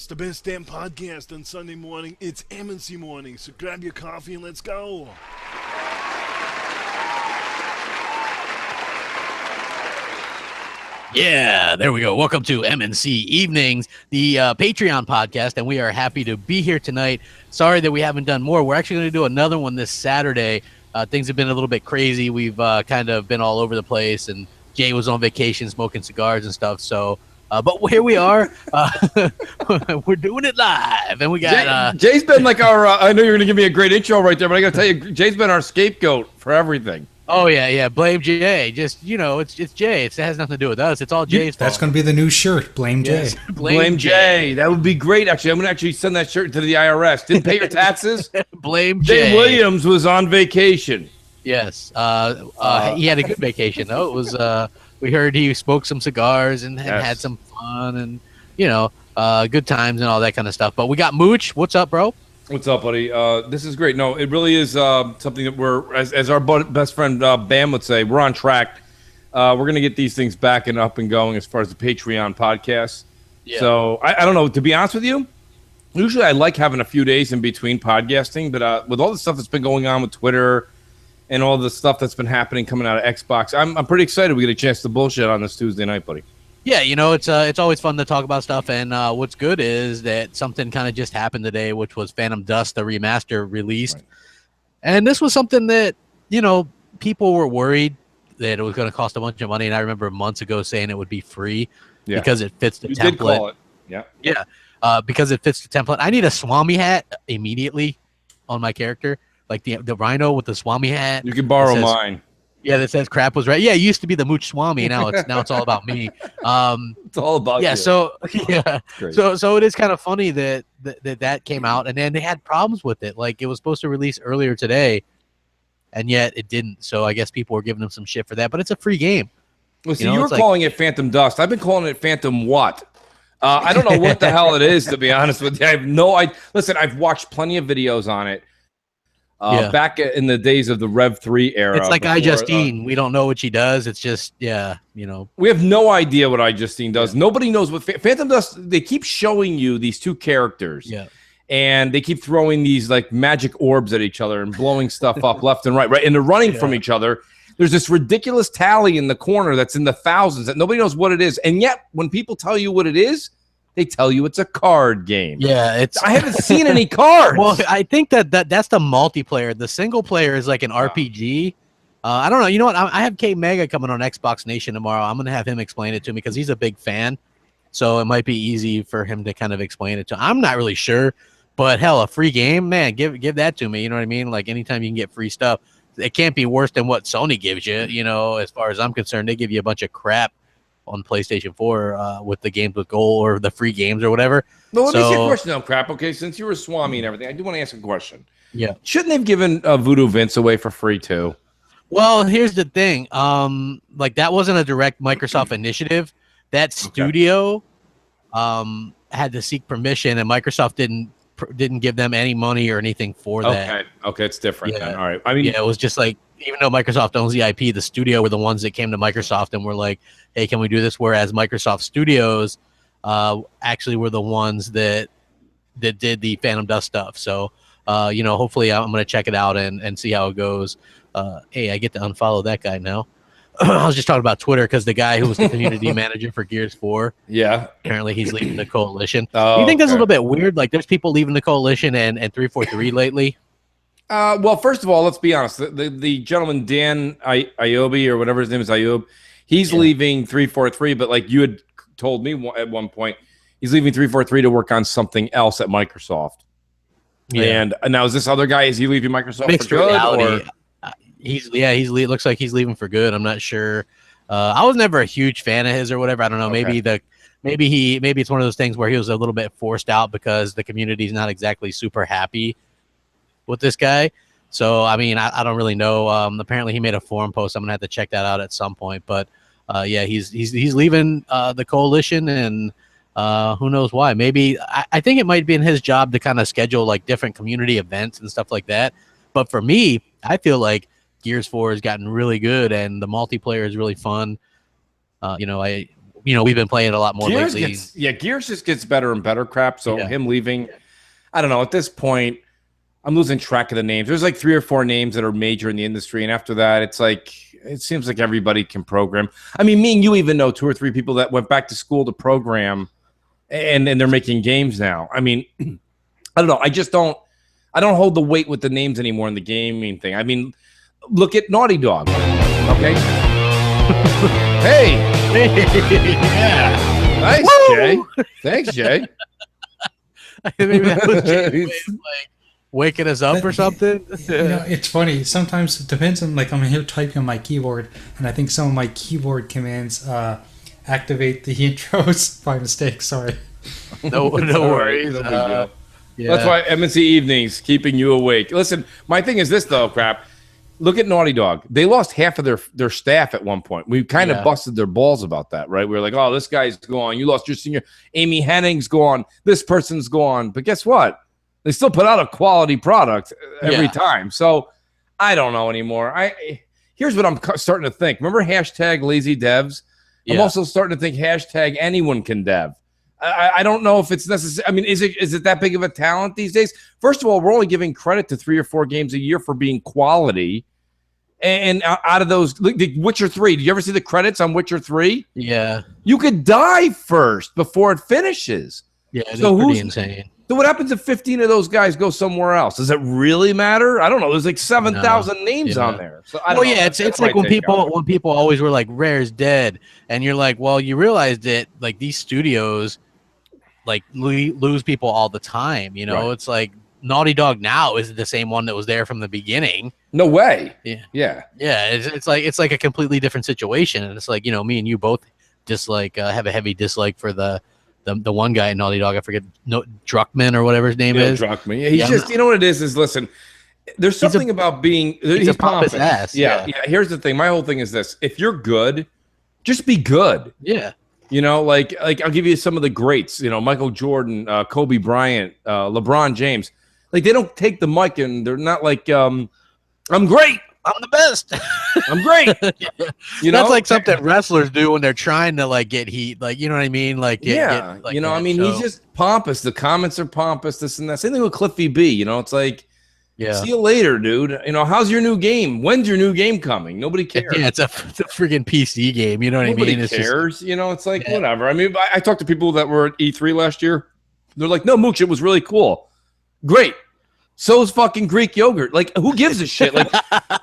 the best damn podcast on Sunday morning. It's MNC morning, so grab your coffee and let's go. Yeah, there we go. Welcome to MNC Evenings, the Patreon podcast, and we are happy to be here tonight. Sorry that we haven't done more. We're actually going to do another one this Saturday. Things have been a little bit crazy. We've kind of been all over the place, and Jay was on vacation smoking cigars and stuff. So, but here we are. We're doing it live, and we got Jay's been like our. I know you're going to give me a great intro right there, but I got to tell you, Jay's been our scapegoat for everything. Oh yeah. Blame Jay. Just it's Jay. It has nothing to do with us. It's all Jay's fault. That's going to be the new shirt. Blame Jay. Yes. Blame Jay. That would be great. Actually, I'm going to actually send that shirt to the IRS. Didn't pay your taxes. Blame Jay. Jay Williams was on vacation. Yes. He had a good vacation though. It was. We heard he smoked some cigars and had some fun and good times and all that kind of stuff. But we got Mooch. What's up, bro? What's up, buddy? This is great. No, it really is something that we're, as our best friend Bam would say, we're on track. We're going to get these things back and up and going as far as the Patreon podcast. Yeah. So I don't know. To be honest with you, usually I like having a few days in between podcasting, but with all the stuff that's been going on with Twitter and all the stuff that's been happening coming out of Xbox, I'm pretty excited we get a chance to bullshit on this Tuesday night, buddy. Yeah, it's always fun to talk about stuff, and what's good is that something kind of just happened today, which was Phantom Dust, the remaster released. Right. And this was something that, people were worried that it was going to cost a bunch of money, and I remember months ago saying it would be free because it fits the template. You did call it. Yeah. Yeah, because it fits the template. I need a Swami hat immediately on my character, like the rhino with the Swami hat. You can borrow mine. Yeah, that says crap was right. Yeah, it used to be the Mooch Swami. Now it's all about me. It's all about you. So it is kind of funny that came out, and then they had problems with it. Like it was supposed to release earlier today, and yet it didn't. So I guess people were giving them some shit for that. But it's a free game. Well, see, you were calling it Phantom Dust. I've been calling it Phantom what? I don't know what the hell it is, to be honest with you. I have no idea. Listen, I've watched plenty of videos on it. Back in the days of the Rev 3 era. It's like iJustine. We don't know what she does. It's just, We have no idea what iJustine does. Yeah. Nobody knows what Phantom Dust, they keep showing you these two characters. Yeah. And they keep throwing these like magic orbs at each other and blowing stuff up left and right. And they're running from each other. There's this ridiculous tally in the corner that's in the thousands that nobody knows what it is. And yet, when people tell you what it is, they tell you it's a card game. Yeah, I haven't seen any cards. Well, I think that's the multiplayer. The single player is like an RPG. I don't know. You know what? I have K Mega coming on Xbox Nation tomorrow. I'm going to have him explain it to me because he's a big fan. So it might be easy for him to kind of explain it to. I'm not really sure, but hell, a free game, man, give that to me. You know what I mean? Like anytime you can get free stuff, it can't be worse than what Sony gives you. As far as I'm concerned, they give you a bunch of crap on PlayStation 4 with the games with gold or the free games or whatever. Well, let me ask you a question on crap. Okay, since you were Swami and everything, I do want to ask a question. Yeah. Shouldn't they have given Voodoo Vince away for free too? Well, here's the thing. Like that wasn't a direct Microsoft initiative. That studio had to seek permission, and Microsoft didn't give them any money or anything for that. Okay, it's different then. All right. I mean, it was just like, even though Microsoft owns the IP, the studio were the ones that came to Microsoft and were like, hey, can we do this? Whereas Microsoft Studios actually were the ones that did the Phantom Dust stuff. So, hopefully I'm going to check it out and see how it goes. Hey, I get to unfollow that guy now. I was just talking about Twitter because the guy who was the community manager for Gears 4, apparently he's leaving the Coalition. Do you think that's a little bit weird? Like there's people leaving the Coalition and 343 lately? Well, first of all, let's be honest. The gentleman, Dan Iobi, or whatever his name is, Iob, he's leaving 343, but like you had told me at one point, he's leaving 343 to work on something else at Microsoft. Yeah. And now is this other guy, is he leaving Microsoft Mixed for good? Reality. It looks like he's leaving for good. I'm not sure. I was never a huge fan of his or whatever. I don't know. Maybe it's one of those things where he was a little bit forced out because the community's not exactly super happy with this guy. So, I mean, I don't really know. Apparently he made a forum post. I'm gonna have to check that out at some point, but he's leaving the Coalition, and who knows why. Maybe I think it might be in his job to kind of schedule like different community events and stuff like that. But for me, I feel like Gears 4 has gotten really good and the multiplayer is really fun. We we've been playing a lot more lately. Gears just gets better and better, crap. So him leaving, I don't know. At this point, I'm losing track of the names. There's like 3 or 4 names that are major in the industry, and after that, it's like it seems like everybody can program. I mean, me and you even know 2 or 3 people that went back to school to program, and they're making games now. I mean, I don't know. I don't hold the weight with the names anymore in the gaming thing. I mean, look at Naughty Dog. Okay. Hey. Yeah. Nice, Woo! Jay. Thanks, Jay. Maybe that was Jay's way of, like, waking us up or something. It's funny. Sometimes it depends on, like, I'm here typing on my keyboard, and I think some of my keyboard commands activate the intros by mistake. Sorry. No worries. Yeah. That's why MNC Evenings keeping you awake. Listen, my thing is this though, crap. Look at Naughty Dog. They lost half of their staff at one point. We kind of busted their balls about that, right? We were like, oh, this guy's gone. You lost your senior. Amy Henning's gone. This person's gone. But guess what? They still put out a quality product every time. So I don't know anymore. Here's what I'm starting to think. Remember hashtag lazy devs? Yeah. I'm also starting to think hashtag anyone can dev. I don't know if it's necessary. I mean, is it that big of a talent these days? First of all, we're only giving credit to 3 or 4 games a year for being quality. And out of those, the Witcher 3, did you ever see the credits on Witcher 3? Yeah. You could die first before it finishes. Yeah, it's pretty insane. So what happens if 15 of those guys go somewhere else? Does it really matter? I don't know. There's like 7,000 names on there. So I don't know. It's like when people always were like, Rare's dead. And you're like, well, you realize that like these studios like lose people all the time. Right. It's like Naughty Dog now is the same one that was there from the beginning. No way. Yeah. It's like a completely different situation. And it's like, me and you both dislike, have a heavy dislike for the one guy in Naughty Dog. I forget, Druckmann or whatever his name is. Druckmann. Yeah, he's just, you know what it is listen, there's something about being, he's a pompous ass. Yeah. Here's the thing. My whole thing is this. If you're good, just be good. Yeah. Like I'll give you some of the greats, Michael Jordan, Kobe Bryant, LeBron James. Like they don't take the mic and they're not like, I'm great. I'm the best. I'm great. That's like something wrestlers do when they're trying to like get heat. Like, you know what I mean? Like, he's just pompous. The comments are pompous, this and that. Same thing with Cliffy B. It's like, see you later, dude. How's your new game? When's your new game coming? Nobody cares. Yeah, it's a freaking PC game. You know what I mean? Nobody cares. It's like, whatever. I mean, I talked to people that were at E3 last year. They're like, no, Mooch, it was really cool. Great. So is fucking Greek yogurt. Like, who gives a shit? Like,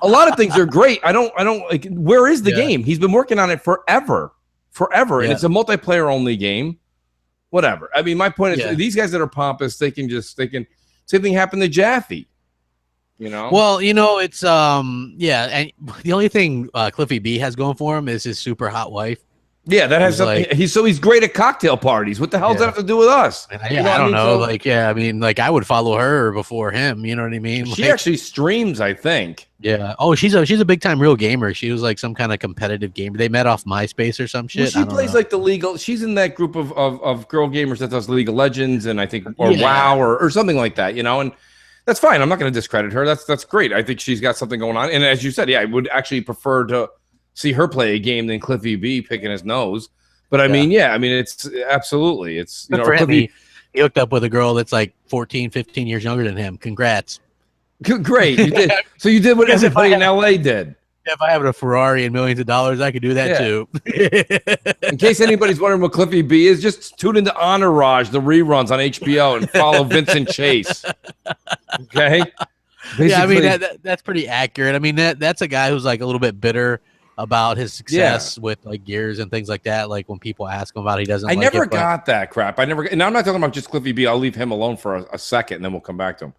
a lot of things are great. I don't like, where is the game? He's been working on it forever. And it's a multiplayer only game. Whatever. I mean, my point is these guys that are pompous, they can same thing happened to Jaffe. Well, it's and the only thing Cliffy B has going for him is his super hot wife. Yeah, that has something. He's great at cocktail parties. What the hell does that have to do with us? I don't know. I would follow her before him. You know what I mean? She actually streams, I think. Yeah. Oh, she's a big time real gamer. She was like some kind of competitive gamer. They met off MySpace or some shit. Well, she plays like the legal. She's in that group of girl gamers that does League of Legends and I think WoW or something like that. And that's fine. I'm not going to discredit her. That's great. I think she's got something going on. And as you said, I would actually prefer to see her play a game than Cliffy B picking his nose. But I mean, it's absolutely. It's, Cliffy, he hooked up with a girl that's like 14, 15 years younger than him. Congrats. Great. You did. So you did what everybody in LA did. If I have a Ferrari and millions of dollars, I could do that too. In case anybody's wondering what Cliffy B is, just tune into Entourage, the reruns on HBO, and follow Vincent Chase. Okay? Basically, I mean, that's pretty accurate. I mean, that's a guy who's like a little bit bitter about his success with like Gears and things like that. Like when people ask him about it, he doesn't. I never got that crap. And I'm not talking about just Cliffy B. I'll leave him alone for a second, and then we'll come back to him.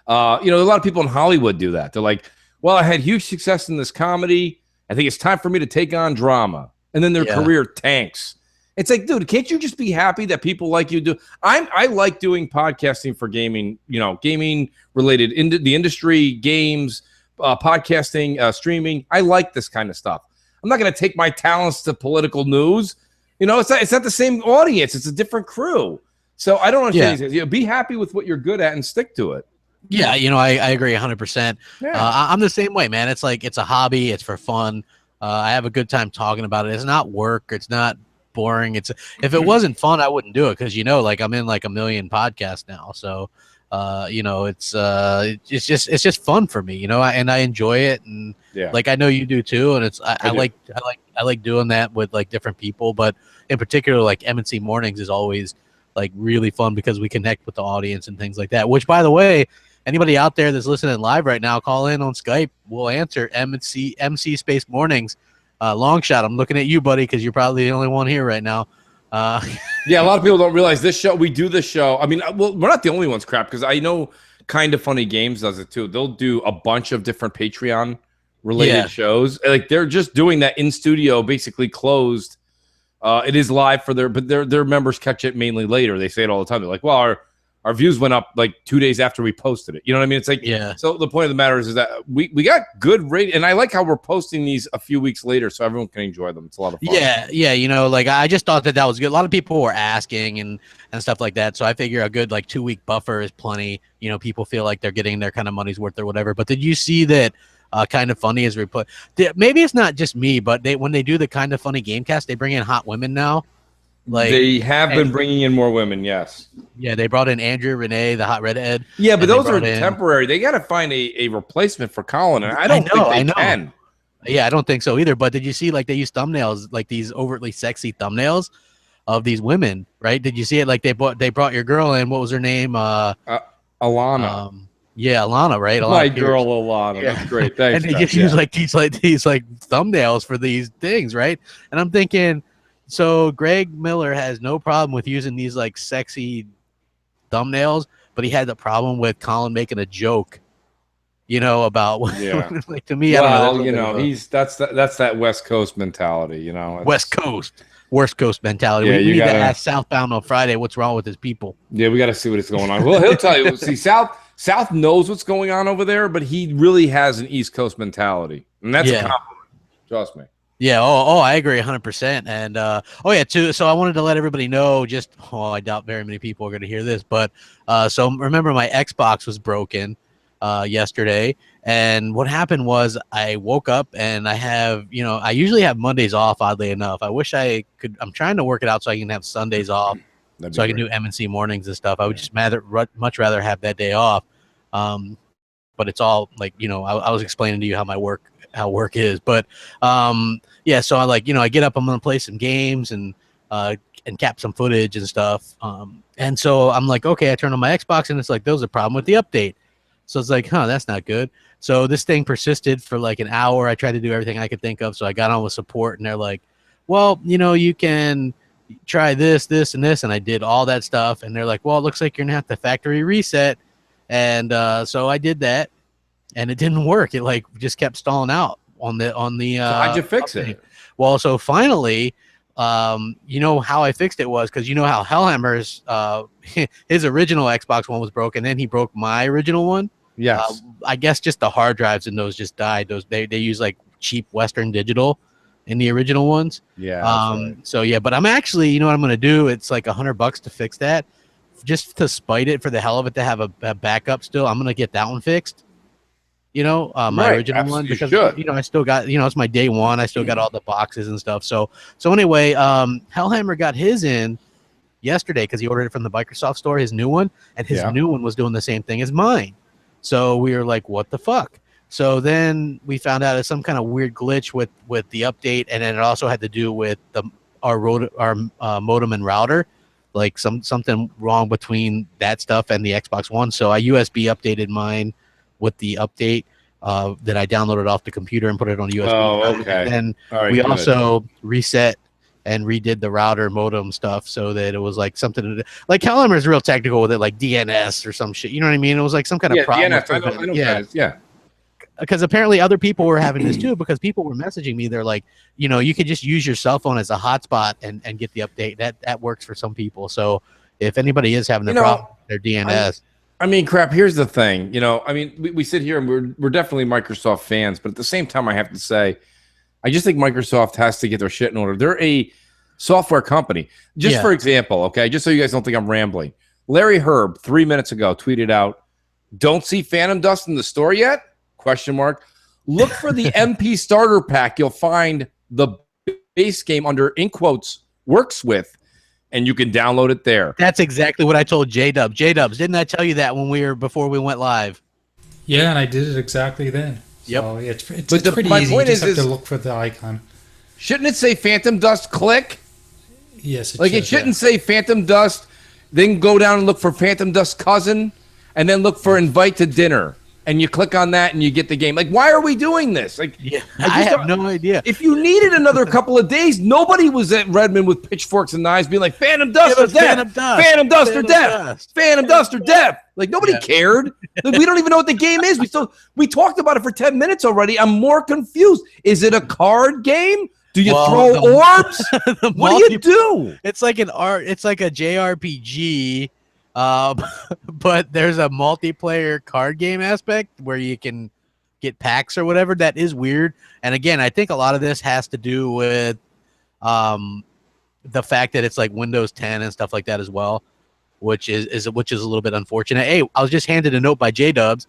A lot of people in Hollywood do that. They're like, well, I had huge success in this comedy. I think it's time for me to take on drama. And then their career tanks. It's like, dude, can't you just be happy that people like you do? I like doing podcasting for gaming, gaming related in the industry, games, podcasting, streaming. I like this kind of stuff. I'm not going to take my talents to political news. It's not the same audience. It's a different crew. So I don't understand. Be happy with what you're good at and stick to it. Yeah, I agree 100%. I'm the same way, man. It's like it's a hobby. It's for fun. I have a good time talking about it. It's not work. It's not boring. If it wasn't fun, I wouldn't do it because like I'm in like a million podcasts now, so it's just fun for me, and I enjoy it, and like I know you do too, and I like doing that with like different people, but in particular like MNC Mornings is always like really fun because we connect with the audience and things like that. Which, by the way, anybody out there that's listening live right now, call in on Skype. We'll answer MC Space Mornings. Long shot, I'm looking at you, buddy, because you're probably the only one here right now. Yeah, a lot of people don't realize this show. We do this show. I mean, well, we're not the only ones, Crap, because I know Kind of Funny Games does it too. They'll do a bunch of different Patreon related shows. Like they're just doing that in studio, basically closed. It is live for their members catch it mainly later. They say it all the time. They're like, well, our views went up like 2 days after we posted it. You know what I mean? It's like, so the point of the matter is that we got good rate, and I like how we're posting these a few weeks later so everyone can enjoy them. It's a lot of fun. Yeah, like I just thought that was good. A lot of people were asking and stuff like that, so I figure a good like 2 week buffer is plenty. People feel like they're getting their kind of money's worth or whatever. But did you see that Kind of Funny is maybe it's not just me, but when they do the Kind of Funny Gamecast, they bring in hot women now. Like they have been bringing in more women, yes. Yeah, they brought in Andrew, Renee, the hot redhead. Yeah, but those are temporary. They got to find a replacement for Colin, and I don't think they can. Yeah, I don't think so either. But did you see like they use thumbnails, like these overtly sexy thumbnails of these women, right? Did you see it? Like they brought your girl in. What was her name? Alana. Yeah, Alana, right? My girl Alana. Yeah. That's great. Thanks. And they just use like these thumbnails for these things, right? And I'm thinking, so Greg Miller has no problem with using these like sexy thumbnails, but he had the problem with Colin making a joke, about like to me. Well, I don't know, that's that West Coast mentality, West Coast mentality. Yeah, we need to ask Southbound on Friday what's wrong with his people. Yeah, we got to see what is going on. Well, he'll tell you. See, South knows what's going on over there, but he really has an East Coast mentality, and that's a compliment. Trust me. Yeah. Oh, I agree 100%. And too. So I wanted to let everybody know. I doubt very many people are going to hear this, but so remember my Xbox was broken yesterday, and what happened was I woke up and I have, I usually have Mondays off. Oddly enough, I wish I could. I'm trying to work it out so I can have Sundays off, so I can do MNC mornings and stuff. I would just much rather have that day off. But it's all like I was explaining to you how work is, but so I I get up, I'm gonna play some games and cap some footage and stuff, and so I'm like, okay, I turn on my Xbox and it's like there's a problem with the update, so it's like, that's not good. So this thing persisted for like an hour. I tried to do everything I could think of, so I got on with support and they're like, well, you can try this and this, and I did all that stuff, and they're like, well, it looks like you're gonna have to factory reset, and so I did that. And it didn't work. It like just kept stalling out on the. So how'd you fix it? Well, so finally, how I fixed it was because how Hellhammer's his original Xbox One was broken, then he broke my original one. Yes. I guess just the hard drives in those just died. They use like cheap Western Digital in the original ones. Yeah. Right. So yeah, but I'm actually, what I'm gonna do? It's like $100 to fix that, just to spite it for the hell of it to have a backup. Still, I'm gonna get that one fixed. My original one, because I still got, it's my day one. I still got all the boxes and stuff. So anyway, Hellhammer got his in yesterday because he ordered it from the Microsoft store, his new one, and his new one was doing the same thing as mine. So we were like, what the fuck? So then we found out it's some kind of weird glitch with the update, and then it also had to do with our modem and router, like something wrong between that stuff and the Xbox One. So I USB updated mine with the update that I downloaded off the computer and put it on USB. Oh, okay. And we also reset and redid the router modem stuff so that it was like something like Hellhammer is real technical with it, like DNS or some shit. You know what I mean? It was like some kind of problem. DNS. I know yeah. Because apparently other people were having this too, because people were messaging me. They're like, you could just use your cell phone as a hotspot and get the update. That works for some people. So if anybody is having the problem with their DNS. I mean, Crap, here's the thing. We sit here and we're definitely Microsoft fans, but at the same time, I have to say, I just think Microsoft has to get their shit in order. They're a software company. Just for example, okay, just so you guys don't think I'm rambling. Larry Herb, 3 minutes ago, tweeted out, don't see Phantom Dust in the store yet? ? Look for the MP starter pack. You'll find the base game under, in quotes, works with, and you can download it there. That's exactly what I told J-Dubs. J-Dubs, didn't I tell you that before we went live? Yeah, and I did it exactly then. Yep. So it's pretty my easy. point You just is have to look for the icon. Shouldn't it say Phantom Dust click? Yes, It shouldn't say Phantom Dust, then go down and look for Phantom Dust cousin, and then look for invite to dinner. And you click on that and you get the game. Like, why are we doing this? Like, yeah, I have no idea. If you needed another couple of days, nobody was at Redmond with pitchforks and knives being like, Phantom Dust or death. Phantom Dust or death. Phantom Dust or death. Like, nobody cared. Like, we don't even know what the game is. We talked about it for 10 minutes already. I'm more confused. Is it a card game? Do you throw orbs? What do you do? It's like it's like a JRPG. But there's a multiplayer card game aspect where you can get packs or whatever. That is weird. And again, I think a lot of this has to do with the fact that it's like Windows 10 and stuff like that as well, which is a little bit unfortunate. Hey, I was just handed a note by J-Dubs.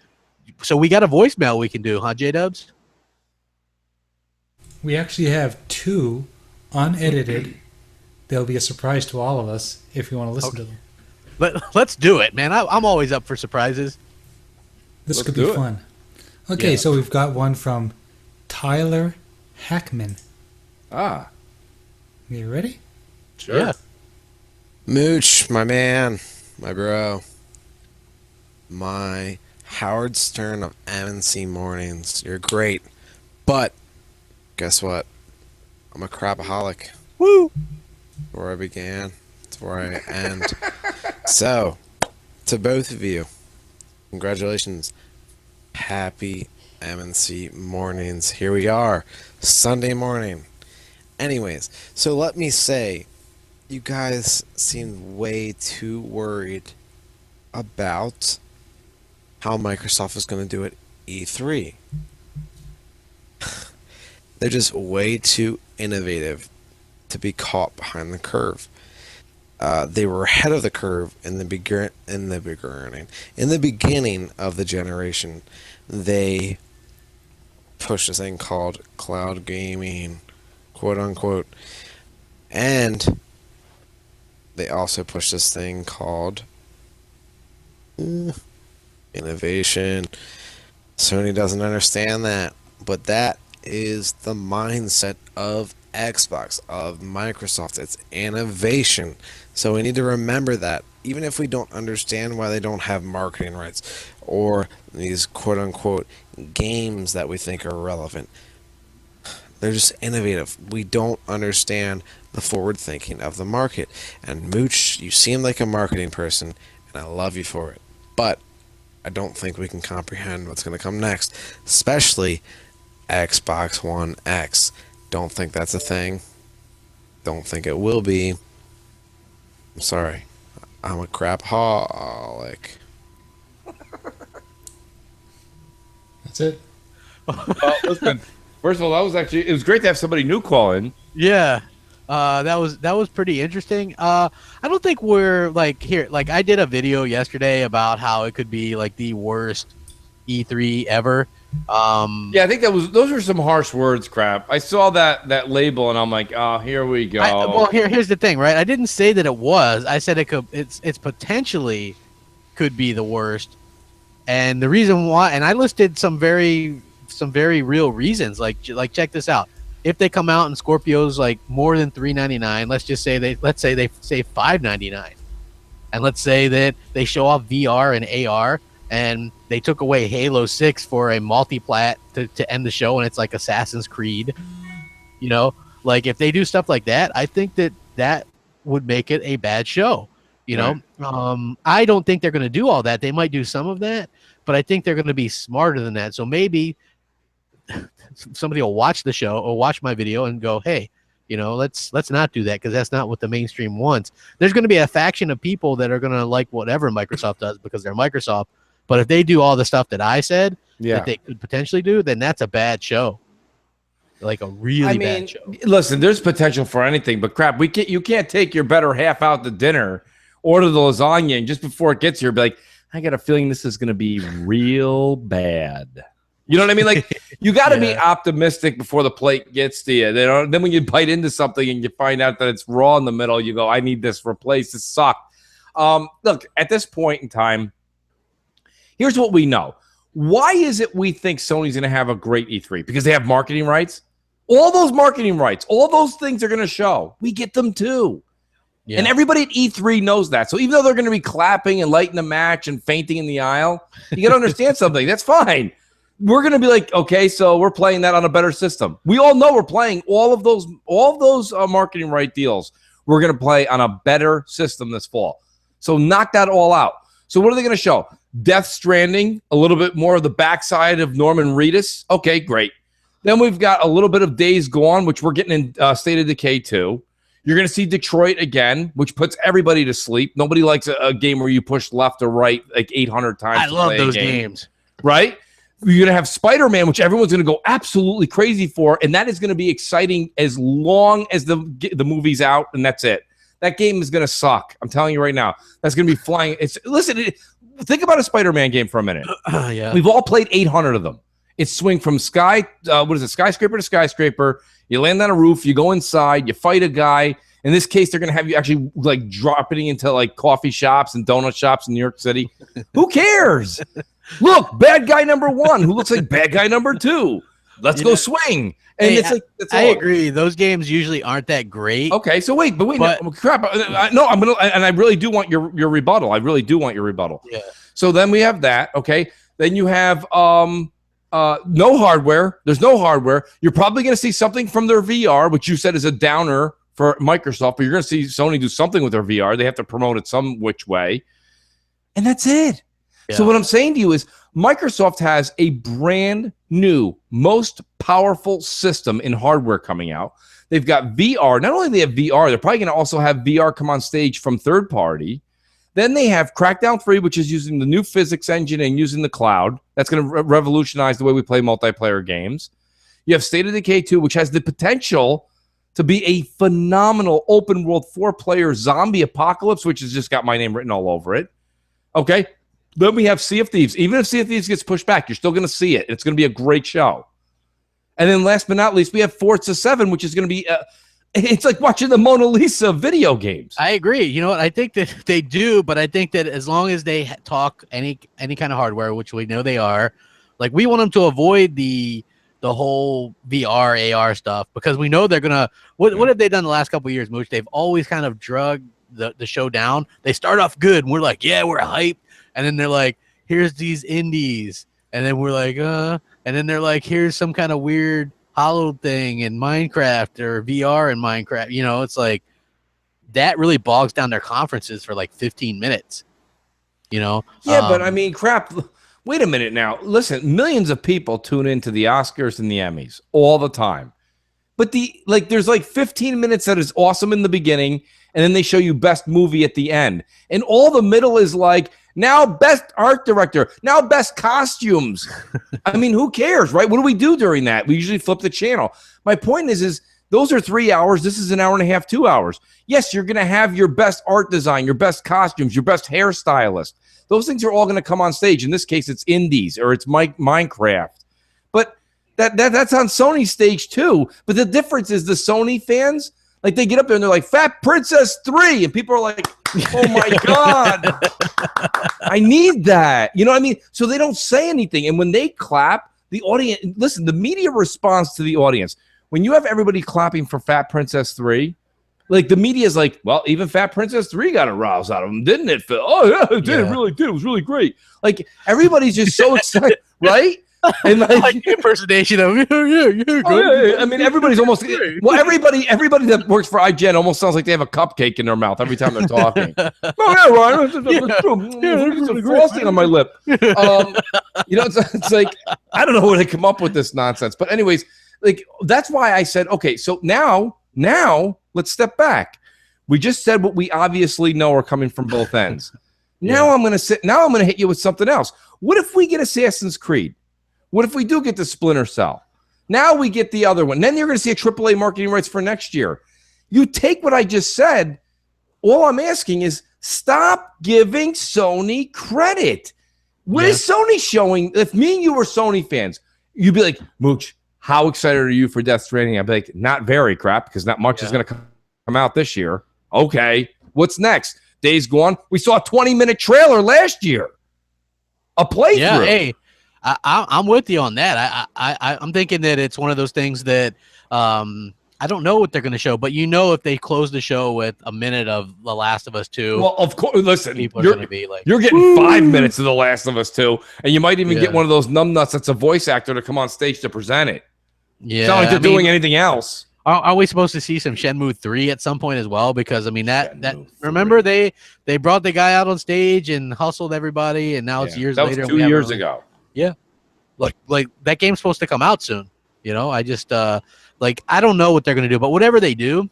So we got a voicemail we can do, huh, J-Dubs? We actually have 2 unedited. They'll be a surprise to all of us if you want to listen to them. Let's do it, man. I'm always up for surprises. This could be fun. Okay, so we've got one from Tyler Hackman. Ah. You ready? Sure. Yeah. Mooch, my man, my bro, my Howard Stern of MNC mornings. You're great. But guess what? I'm a crapaholic. Woo! Where I began, it's where I end. So, to both of you, congratulations. Happy MNC mornings. Here we are, Sunday morning. Anyways, so let me say, you guys seem way too worried about how Microsoft is going to do at E3. They're just way too innovative to be caught behind the curve. They were ahead of the curve in the beginning of the generation. They pushed a thing called cloud gaming, quote unquote, and they also pushed this thing called innovation. Sony doesn't understand that, but that is the mindset of Xbox, of Microsoft. It's innovation. So we need to remember that, even if we don't understand why they don't have marketing rights or these quote-unquote games that we think are relevant. They're just innovative. We don't understand the forward thinking of the market. And Mooch, you seem like a marketing person, and I love you for it. But I don't think we can comprehend what's going to come next, especially Xbox One X. Don't think that's a thing. Don't think it will be. I'm sorry. I'm a crapaholic. That's it. Well, listen, first of all, it was great to have somebody new call in. Yeah. That was pretty interesting. I don't think we're like here. Like I did a video yesterday about how it could be like the worst E3 ever. Yeah, I think those were some harsh words, crap. I saw that label and I'm like, oh, here we go. Well, here's the thing, right? I didn't say that it was. I said it's potentially could be the worst. And the reason why, and I listed some very real reasons. Like check this out. If they come out and Scorpio's like more than $399, let's say they say $599, and let's say that they show off VR and AR, and they took away Halo 6 for a multi-plat to end the show, and it's like Assassin's Creed. You know, like if they do stuff like that, I think that would make it a bad show. You know, I don't think they're going to do all that. They might do some of that, but I think they're going to be smarter than that. So maybe somebody will watch the show or watch my video and go, hey, you know, let's not do that, because that's not what the mainstream wants. There's going to be a faction of people that are going to like whatever Microsoft does because they're Microsoft. But if they do all the stuff that I said that they could potentially do, then that's a bad show. Like a really bad show. Listen, there's potential for anything, but crap, you can't take your better half out to dinner, order the lasagna, and just before it gets here, be like, I got a feeling this is going to be real bad. You know what I mean? Like, you got to be Yeah. optimistic before the plate gets to you. Then when you bite into something and you find out that it's raw in the middle, you go, I need this replaced. This sucked. Look, at this point in time, here's what we know. Why is it we think Sony's going to have a great E3? Because they have marketing rights? All those marketing rights, all those things are going to show. We get them too. Yeah. And everybody at E3 knows that. So even though they're going to be clapping and lighting the match and fainting in the aisle, you got to understand something. That's fine. We're going to be like, okay, so we're playing that on a better system. We all know we're playing all of those marketing right deals. We're going to play on a better system this fall. So knock that all out. So what are they going to show? Death Stranding, a little bit more of the backside of Norman Reedus. Okay, great. Then we've got a little bit of Days Gone, which we're getting in State of Decay 2. You're going to see Detroit again, which puts everybody to sleep. Nobody likes a game where you push left or right like 800 times. I love those games. Right? You're going to have Spider-Man, which everyone's going to go absolutely crazy for, and that is going to be exciting as long as the movie's out, and that's it. That game is going to suck. I'm telling you right now. That's going to be flying. Think about a Spider-Man game for a minute. Yeah. We've all played 800 of them. It's swing from skyscraper to skyscraper. You land on a roof, you go inside, you fight a guy. In this case, they're going to have you actually like dropping into like coffee shops and donut shops in New York City. Who cares? Look, bad guy number 1 who looks like bad guy number 2. Let's go swing. And Hey, it's like, that's I all. agree. Those games usually aren't that great. Okay, so wait, no, crap. No, I'm gonna, and I really do want your rebuttal. I really do want your rebuttal. Yeah. So then we have that. Okay. Then you have no hardware. There's no hardware. You're probably going to see something from their VR, which you said is a downer for Microsoft, but you're going to see Sony do something with their VR. They have to promote it some which way. And that's it. Yeah. So what I'm saying to you is Microsoft has a brand new, most powerful system in hardware coming out. They've got VR. Not only do they have VR, they're probably going to also have VR come on stage from third party. Then they have Crackdown 3, which is using the new physics engine and using the cloud. That's going to revolutionize the way we play multiplayer games. You have State of Decay 2, which has the potential to be a phenomenal open world 4-player zombie apocalypse, which has just got my name written all over it. Okay. Then we have Sea of Thieves. Even if Sea of Thieves gets pushed back, you're still going to see it. It's going to be a great show. And then last but not least, we have Forza 7, which is going to be it's like watching the Mona Lisa of video games. I agree. You know what? I think that they do, but I think that as long as they talk any kind of hardware, which we know they are, like we want them to avoid the whole VR, AR stuff, because we know they're gonna. What have they done the last couple of years, Mooch? They've always kind of drug the show down. They start off good, and we're like, yeah, we're hyped, and then they're like, here's these indies, and then we're like, and then they're like, here's some kind of weird Hollow thing in Minecraft or VR in Minecraft. You know, it's like that really bogs down their conferences for like 15 minutes. You know? Yeah, but I mean, crap. Wait a minute now. Listen, millions of people tune into the Oscars and the Emmys all the time. But there's like 15 minutes that is awesome in the beginning, and then they show you best movie at the end. And all the middle is like, now best art director, now best costumes. I mean, who cares, right? What do we do during that? We usually flip the channel. My point is those are 3 hours. This is an hour and a half, 2 hours. Yes, you're going to have your best art design, your best costumes, your best hairstylist. Those things are all going to come on stage. In this case, it's indies or it's Minecraft. But that's on Sony's stage too. But the difference is the Sony fans, like they get up there and they're like, Fat Princess 3. And people are like, oh my God, I need that. You know what I mean? So they don't say anything. And when they clap, the audience, listen, the media responds to the audience. When you have everybody clapping for Fat Princess 3, like the media is like, well, even Fat Princess 3 got a rouse out of them, didn't it, Phil? Oh, yeah, it did. It really did. It was really great. Like everybody's just so excited, right? And like the impersonation of yeah. I mean, everybody's almost everybody that works for IGN almost sounds like they have a cupcake in their mouth every time they're talking. Oh yeah, Ryan, there's some frosting on my lip. You know, it's like I don't know where they come up with this nonsense, but anyways, like that's why I said, okay, so now let's step back. We just said what we obviously know are coming from both ends. Now I'm gonna hit you with something else. What if we get Assassin's Creed? What if we do get the Splinter Cell? Now we get the other one. Then you're going to see a AAA marketing rights for next year. You take what I just said. All I'm asking is stop giving Sony credit. What is Sony showing? If me and you were Sony fans, You'd be like, Mooch, how excited are you for Death Stranding? I'd be like, not very, crap, because not much is going to come out this year. Okay, what's next? Days Gone. We saw a 20-minute trailer last year. A playthrough. Yeah, hey, I'm with you on that. I'm thinking that it's one of those things that I don't know what they're going to show, but if they close the show with a minute of The Last of Us 2, well, of course. Listen, people are going to be like, you're getting 5 minutes of The Last of Us 2, and you might even get one of those numbnuts that's a voice actor to come on stage to present it. Yeah, it's not like they're doing anything else. Are we supposed to see some Shenmue 3 at some point as well? Because I mean that remember they brought the guy out on stage and hustled everybody, and now it's years later. That was 2 years ago. Yeah, like that game's supposed to come out soon. I just I don't know what they're gonna do, but whatever they do,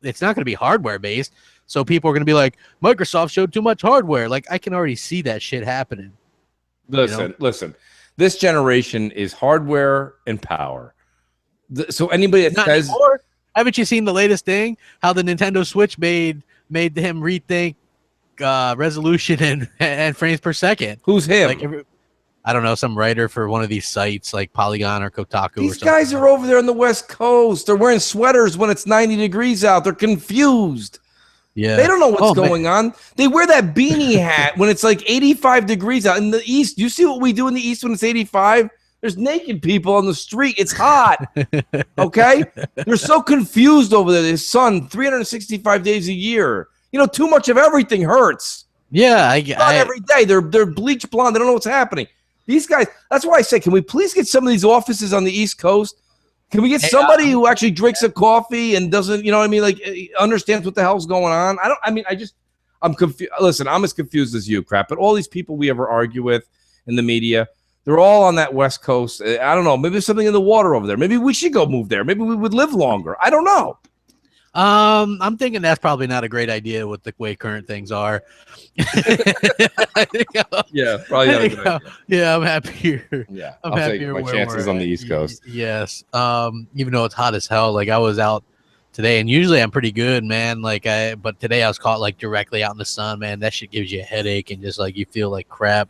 it's not gonna be hardware based. So people are gonna be like, Microsoft showed too much hardware. Like I can already see that shit happening. Listen. This generation is hardware and power. So anybody that says, haven't you seen the latest thing? How the Nintendo Switch made him rethink resolution and frames per second. Who's him? I don't know, some writer for one of these sites like Polygon or Kotaku. These guys are over there on the West Coast. They're wearing sweaters when it's 90 degrees out. They're confused. Yeah, they don't know what's going on. They wear that beanie hat when it's like 85 degrees out in the East. You see what we do in the East when it's 85? There's naked people on the street. It's hot. Okay? They're so confused over there. The sun, 365 days a year. Too much of everything hurts. Yeah. Not every day. They're bleach blonde. They don't know what's happening. These guys, that's why I say, can we please get some of these offices on the East Coast? Can we get somebody who actually drinks a coffee and doesn't, understands what the hell's going on? I'm confused. Listen, I'm as confused as you, crap. But all these people we ever argue with in the media, they're all on that West Coast. I don't know. Maybe there's something in the water over there. Maybe we should go move there. Maybe we would live longer. I don't know. I'm thinking that's probably not a great idea with the way current things are. Yeah, probably not a good idea. Yeah, I'm happier. Yeah, I'm happier. My chances on the East Coast. Yes. Even though it's hot as hell, like I was out today, and usually I'm pretty good, man. But today I was caught like directly out in the sun, man. That shit gives you a headache and just like you feel like crap.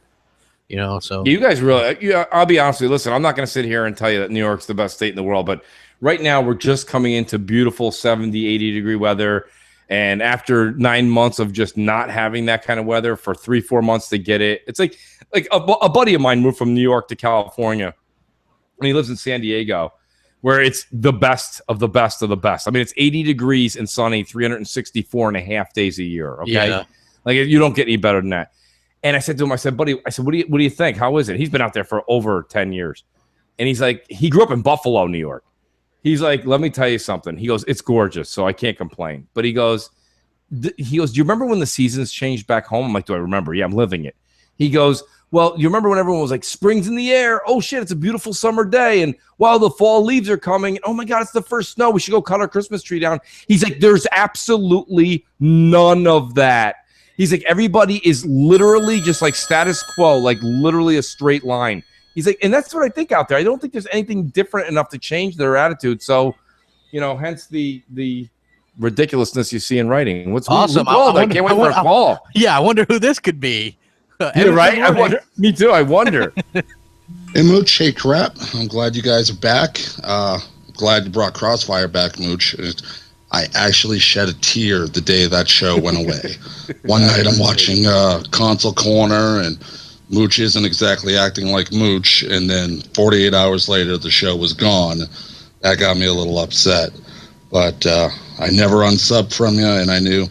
So you guys really, I'll be honest with you. Listen, I'm not going to sit here and tell you that New York's the best state in the world, but right now we're just coming into beautiful 70, 80 degree weather. And after 9 months of just not having that kind of weather for 3-4 months to get it, it's like a buddy of mine moved from New York to California, and he lives in San Diego, where it's the best of the best of the best. I mean, it's 80 degrees and sunny 364 and a half days a year. Okay. Yeah. Like you don't get any better than that. And I said to him, buddy, what do you think? How is it? He's been out there for over 10 years. And he's like, he grew up in Buffalo, New York. He's like, let me tell you something. He goes, it's gorgeous, so I can't complain. But he goes, do you remember when the seasons changed back home? I'm like, do I remember? Yeah, I'm living it. He goes, well, you remember when everyone was like, spring's in the air. Oh, shit, it's a beautiful summer day. And while the fall leaves are coming, oh, my God, it's the first snow. We should go cut our Christmas tree down. He's like, there's absolutely none of that. He's like, everybody is literally just like status quo, like literally a straight line. He's like, and that's what I think out there. I don't think there's anything different enough to change their attitude. So, hence the ridiculousness you see in writing. What's awesome? I can't wait for a call. Yeah, I wonder who this could be. You're right. I wonder. Me too. I wonder. Hey, Mooch. Hey, crap. I'm glad you guys are back. Glad you brought Crossfire back, Mooch. I actually shed a tear the day that show went away. One night I'm watching Console Corner, and Mooch isn't exactly acting like Mooch, and then 48 hours later the show was gone. That got me a little upset. But I never unsubbed from you, and I knew,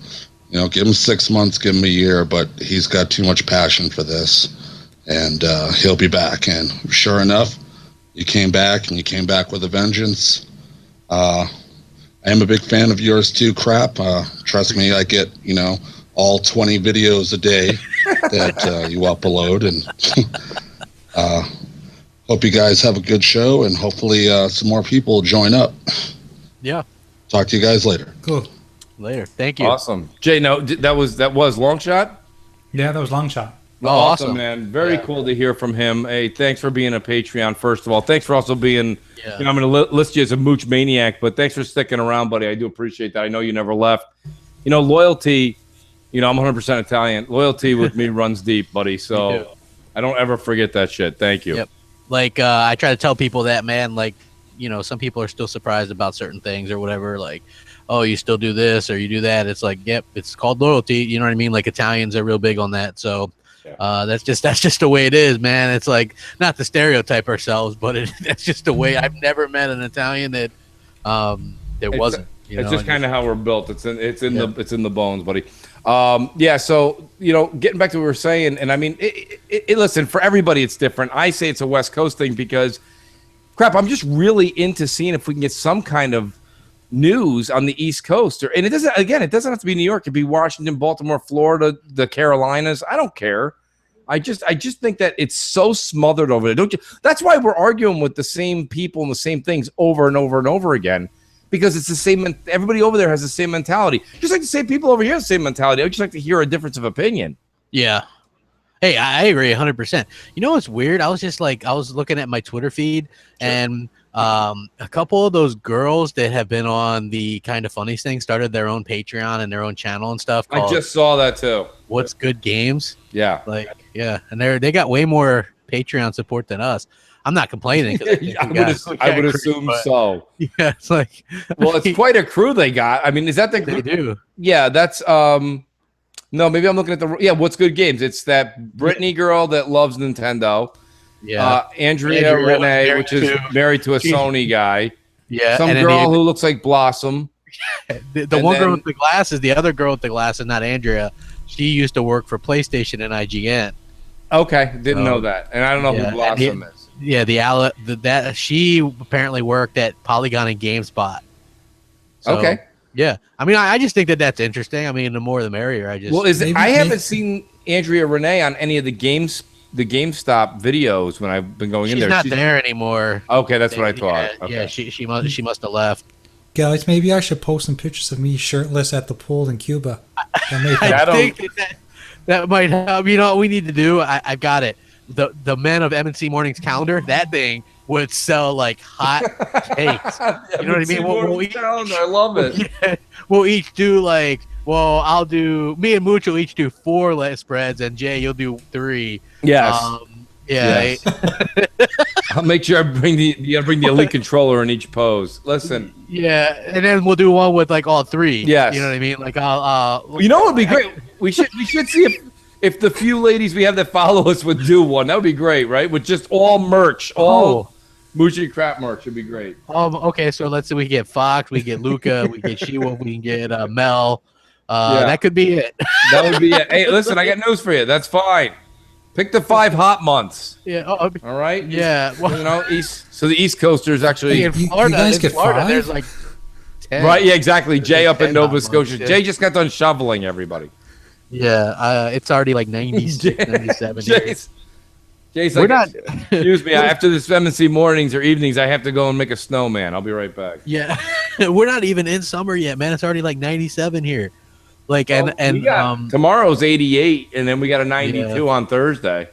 give him 6 months, give him a year, but he's got too much passion for this, and he'll be back. And sure enough, you came back, and you came back with a vengeance. I am a big fan of yours too, crap. Trust me, I get, all 20 videos a day that you upload, and hope you guys have a good show, and hopefully some more people join up. Yeah. Talk to you guys later. Cool. Later. Thank you. Awesome. Jay, no, that was long shot? Yeah, that was long shot. Oh, awesome, man. Very cool to hear from him. Hey, thanks for being a Patreon, first of all. Thanks for also being, I'm going to list you as a Mooch maniac, but thanks for sticking around, buddy. I do appreciate that. I know you never left. Loyalty, I'm 100% Italian. Loyalty with me runs deep, buddy. So I don't ever forget that shit. Thank you. Yep. like I try to tell people that, man, like, you know, some people are still surprised about certain things or whatever, like, oh, you still do this or you do that. It's like, yep, it's called loyalty. You know what I mean? Like Italians are real big on that. So that's just the way it is, man. It's like, not to stereotype ourselves, but that's just the way. I've never met an Italian that wasn't. You know, it's just kind of how we're built. It's in the bones, buddy. Yeah. So, you know, getting back to what we were saying, and I mean, listen, for everybody, it's different. I say it's a West Coast thing because, crap, I'm just really into seeing if we can get some kind of news on the East Coast, and it doesn't have to be New York. It could be Washington, Baltimore, Florida, the Carolinas. I don't care. I just think that it's so smothered over there. Don't you? That's why we're arguing with the same people and the same things over and over and over again, because it's the same. Everybody over there has the same mentality. Just like the same people over here have the same mentality. I would just like to hear a difference of opinion. Yeah. Hey, I agree 100%. You know what's weird? I was looking at my Twitter feed, and a couple of those girls that have been on the Kind of Funny thing started their own Patreon and their own channel and stuff. I just saw that too. What's Good Games? Yeah. Like, yeah. And they got way more Patreon support than us. I'm not complaining. I would assume so. Yeah, it's like, well, it's quite a crew they got. I mean, is that the they do? Yeah, that's no, maybe I'm looking at What's Good Games. It's that Brittany girl that loves Nintendo. Yeah. Andrea Renee, which is married to a Sony guy. Yeah. Some girl who looks like Blossom. The one girl with the glasses, the other girl with the glasses, not Andrea. She used to work for PlayStation and IGN. Okay, didn't know that, and I don't know who Blossom is. Yeah, she apparently worked at Polygon and GameSpot. So, okay. Yeah, I mean, I just think that that's interesting. I mean, the more the merrier. I haven't seen Andrea Renee on any of the GameStop videos when I've been going in there. She's not there anymore. Okay, that's what I thought. Yeah, okay. yeah, she must have left. Guys, maybe I should post some pictures of me shirtless at the pool in Cuba. I think that might help. You know what we need to do? I've got it. The Men of MNC Mornings calendar. That thing would sell like hot cakes. You know what I mean? I love it. Yeah, we'll each do like. Well, me and Mooch will each do 4 spreads, and Jay, you'll do 3. Yes. Yeah. Yes. I'll make sure I bring the elite controller in each pose. Listen. Yeah, and then we'll do one with like all 3. Yes. You know what I mean? Like I'll. You know what would be great? We should see if the few ladies we have that follow us would do one. That would be great, right? With just all merch, Moochie Crap merch would be great. Okay, so let's say we get Fox, we get Luca, we get Shiwa, we can get Mel. That could be it. That would be it. Hey, listen, I got news for you. That's fine. Pick the 5 hot months. Yeah. All right. Yeah. Well, you know, So the East Coasters actually. In Florida, there's like 10. Right. Yeah. Exactly. Jay up in Nova Scotia. Jay just got done shoveling everybody. Yeah. It's already like 96, 97. Jay's like, excuse me. After this MNC mornings or evenings, I have to go and make a snowman. I'll be right back. Yeah. We're not even in summer yet, man. It's already like 97 here. Like tomorrow's 88, and then we got a 92 on Thursday.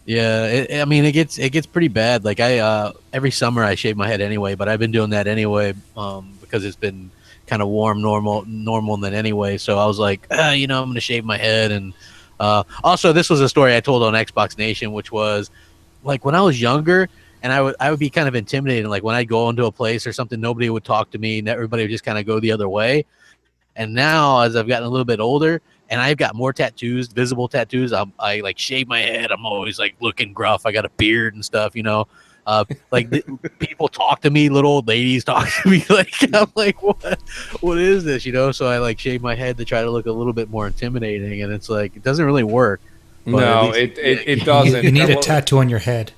Yeah, it gets pretty bad. Like every summer I shave my head anyway, but I've been doing that anyway because it's been kind of warm, normal than anyway. So I was like, I'm gonna shave my head. And also, this was a story I told on Xbox Nation, which was like when I was younger, and I would be kind of intimidated. Like when I'd go into a place or something, nobody would talk to me, and everybody would just kind of go the other way. And now, as I've gotten a little bit older, and I've got more tattoos, visible tattoos, I like shave my head. I'm always like looking gruff. I got a beard and stuff, people talk to me, little old ladies talk to me. Like I'm like, what is this? So I like shave my head to try to look a little bit more intimidating, and it's like it doesn't really work. No, it doesn't. You need a tattoo on your head.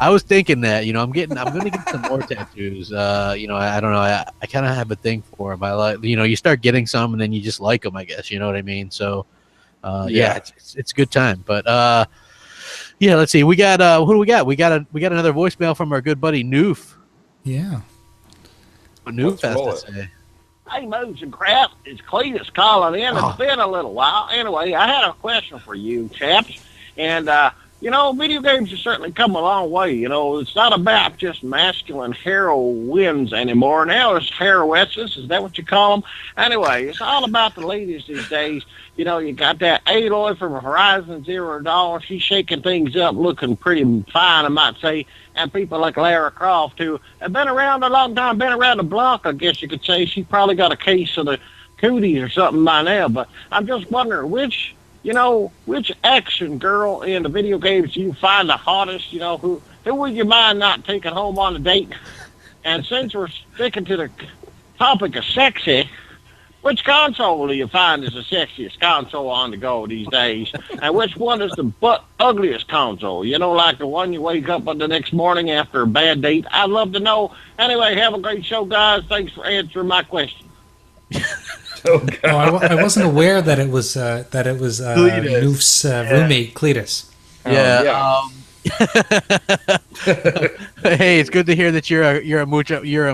I was thinking that, I'm going to get some more tattoos. I don't know. I kind of have a thing for them. I like, you start getting some and then you just like them, I guess. You know what I mean? So, it's a good time. But, let's see. We got, who do we got? We got another voicemail from our good buddy Noof. Yeah. What Noof has to say. Hey, Mooch and Crap, it's Cletus calling in. It's been a little while. Anyway, I had a question for you, chaps. And you know, video games have certainly come a long way. You know, it's not about just masculine heroines anymore. Now it's heroesses. Is that what you call them? Anyway, it's all about the ladies these days. You know, you got that Aloy from Horizon Zero Dawn. She's shaking things up, looking pretty fine, I might say. And people like Lara Croft, who have been around a long time, been around the block, I guess you could say. She probably got a case of the cooties or something by now. But I'm just wondering which action girl in the video games you find the hottest, you know, who would you mind not taking home on a date? And since we're sticking to the topic of sexy, which console do you find is the sexiest console on the go these days? And which one is the ugliest console? You know, like the one you wake up on the next morning after a bad date? I'd love to know. Anyway, have a great show, guys. Thanks for answering my question. I wasn't aware that it was Noof's roommate Cletus. Hey, it's good to hear that you're a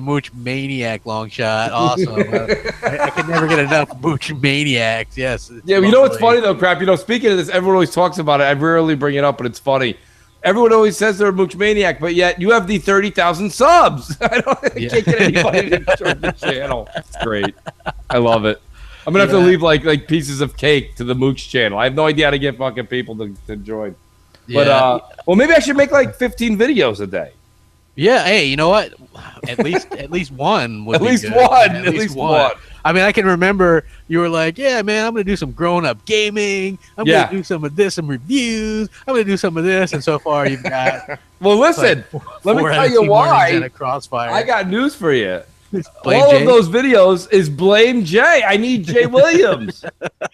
mooch maniac, long shot. Awesome. I can never get enough mooch maniacs. Yes. Yeah, you know what's funny though, Crap? You know, speaking of this, everyone always talks about it. I rarely bring it up, but it's funny. Everyone always says they're a mooch maniac, but yet you have the 30,000 subs. I can't get anybody to join the channel. It's great. I love it. I'm gonna have to leave like pieces of cake to the mooch channel. I have no idea how to get fucking people to join. Yeah. But well, maybe I should make like 15 videos a day. Yeah. Hey, you know what? At least one would at be least good. one. At least one. I mean, I can remember you were like, "Yeah, man, I'm gonna do some grown-up gaming. I'm gonna do some of this, some reviews. I'm gonna do some of this." And so far, you've got. Well, listen. Let me tell you why. Crossfire. I got news for you. All of those videos is Blame Jay. I need Jay Williams,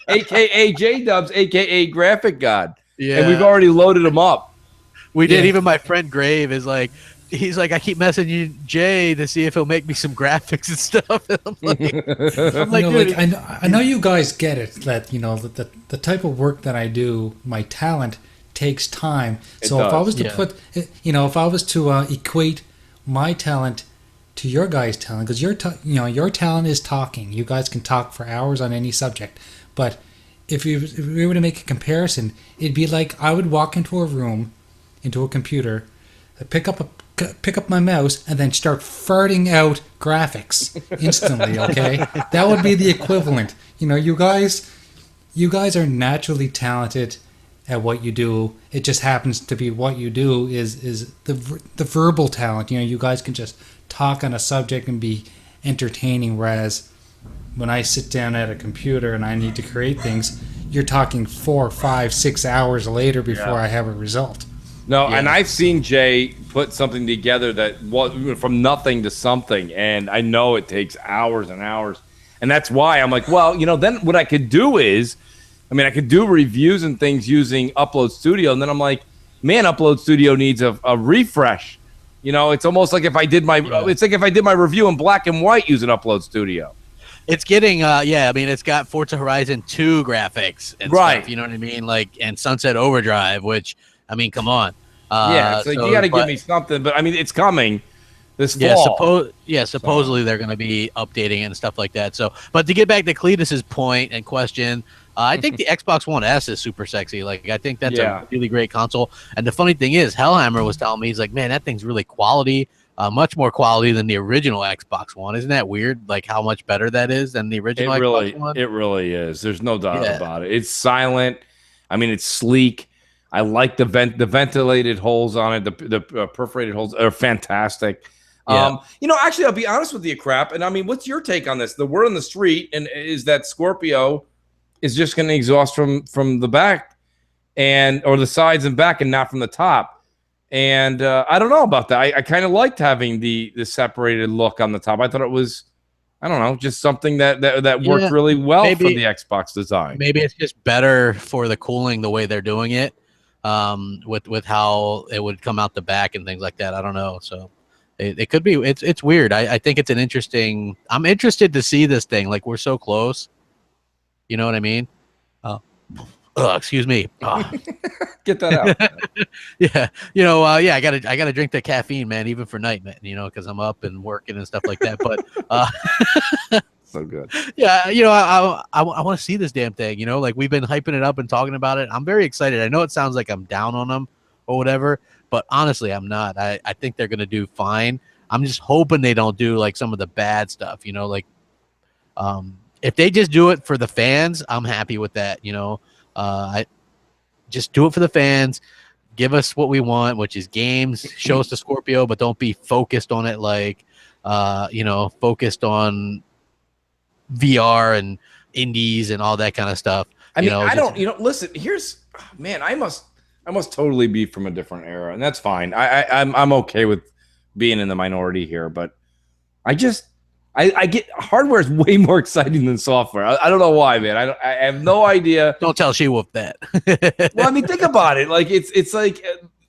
a.k.a. J-Dubs, a.k.a. Graphic God. Yeah. And we've already loaded them up. We did. Even my friend Grave is like, he's like, I keep messaging Jay to see if he'll make me some graphics and stuff. And I'm like, I know you guys get it, that, you know, the type of work that I do, my talent takes time. So if I was to if I was to equate my talent to your guys' talent, because your talent is talking. You guys can talk for hours on any subject. But if we were to make a comparison, it'd be like I would walk into a room, into a computer, pick up my mouse, and then start farting out graphics instantly. Okay, that would be the equivalent. You know, you guys are naturally talented at what you do. It just happens to be what you do is the verbal talent. You know, you guys can just talk on a subject and be entertaining, whereas when I sit down at a computer and I need to create things, you're talking 4, 5, 6 hours later before I have a result. No, and I've seen Jay put something together that was from nothing to something, and I know it takes hours and hours. And that's why I'm like, well, you know, then what I could do is, I mean, I could do reviews and things using Upload Studio, and then I'm like, man, Upload Studio needs a refresh. You know, it's almost like if I did my review in black and white using Upload Studio. It's getting, I mean, it's got Forza Horizon 2 graphics and stuff, you know what I mean? Like, and Sunset Overdrive, which, I mean, come on. It's like, you got to give me something, but I mean, it's coming this fall. Supposedly they're going to be updating it and stuff like that. So, but to get back to Cletus's point and question, I think the Xbox One S is super sexy. Like, I think that's a really great console. And the funny thing is, Hellhammer was telling me, he's like, man, that thing's really quality. Much more quality than the original Xbox One. Isn't that weird? Like how much better that is than the original Xbox One? It really is. There's no doubt about it. It's silent. I mean, it's sleek. I like the ventilated holes on it. The perforated holes are fantastic. Yeah. You know, actually, I'll be honest with you, Crap. And I mean, what's your take on this? The word on the street and is that Scorpio is just going to exhaust from the back or the sides and back and not from the top. And I don't know about that. I kind of liked having the separated look on the top. I thought it was, I don't know, just something that worked really well for the Xbox design. Maybe it's just better for the cooling the way they're doing it, with how it would come out the back and things like that. I don't know. So it could be. It's weird. I think it's an interesting. I'm interested to see this thing. Like, we're so close. You know what I mean? Excuse me. Get that out. Yeah. You know, I gotta drink the caffeine, man, even for night, man, you know, because I'm up and working and stuff like that. But so good. Yeah, you know, I want to see this damn thing, you know, like we've been hyping it up and talking about it. I'm very excited. I know it sounds like I'm down on them, or whatever. But honestly, I'm not. I think they're gonna do fine. I'm just hoping they don't do like some of the bad stuff, you know, like if they just do it for the fans, I'm happy with that, you know. I just do it for the fans. Give us what we want, which is games. Show us the Scorpio, but don't be focused on it like, you know, focused on VR and indies and all that kind of stuff. I mean, I don't, you know, listen, man, I must totally be from a different era, and that's fine. I'm okay with being in the minority here, but I get hardware is way more exciting than software. I don't know why, man. I have no idea. Don't tell She-Wolf that. Well, I mean, think about it. Like it's like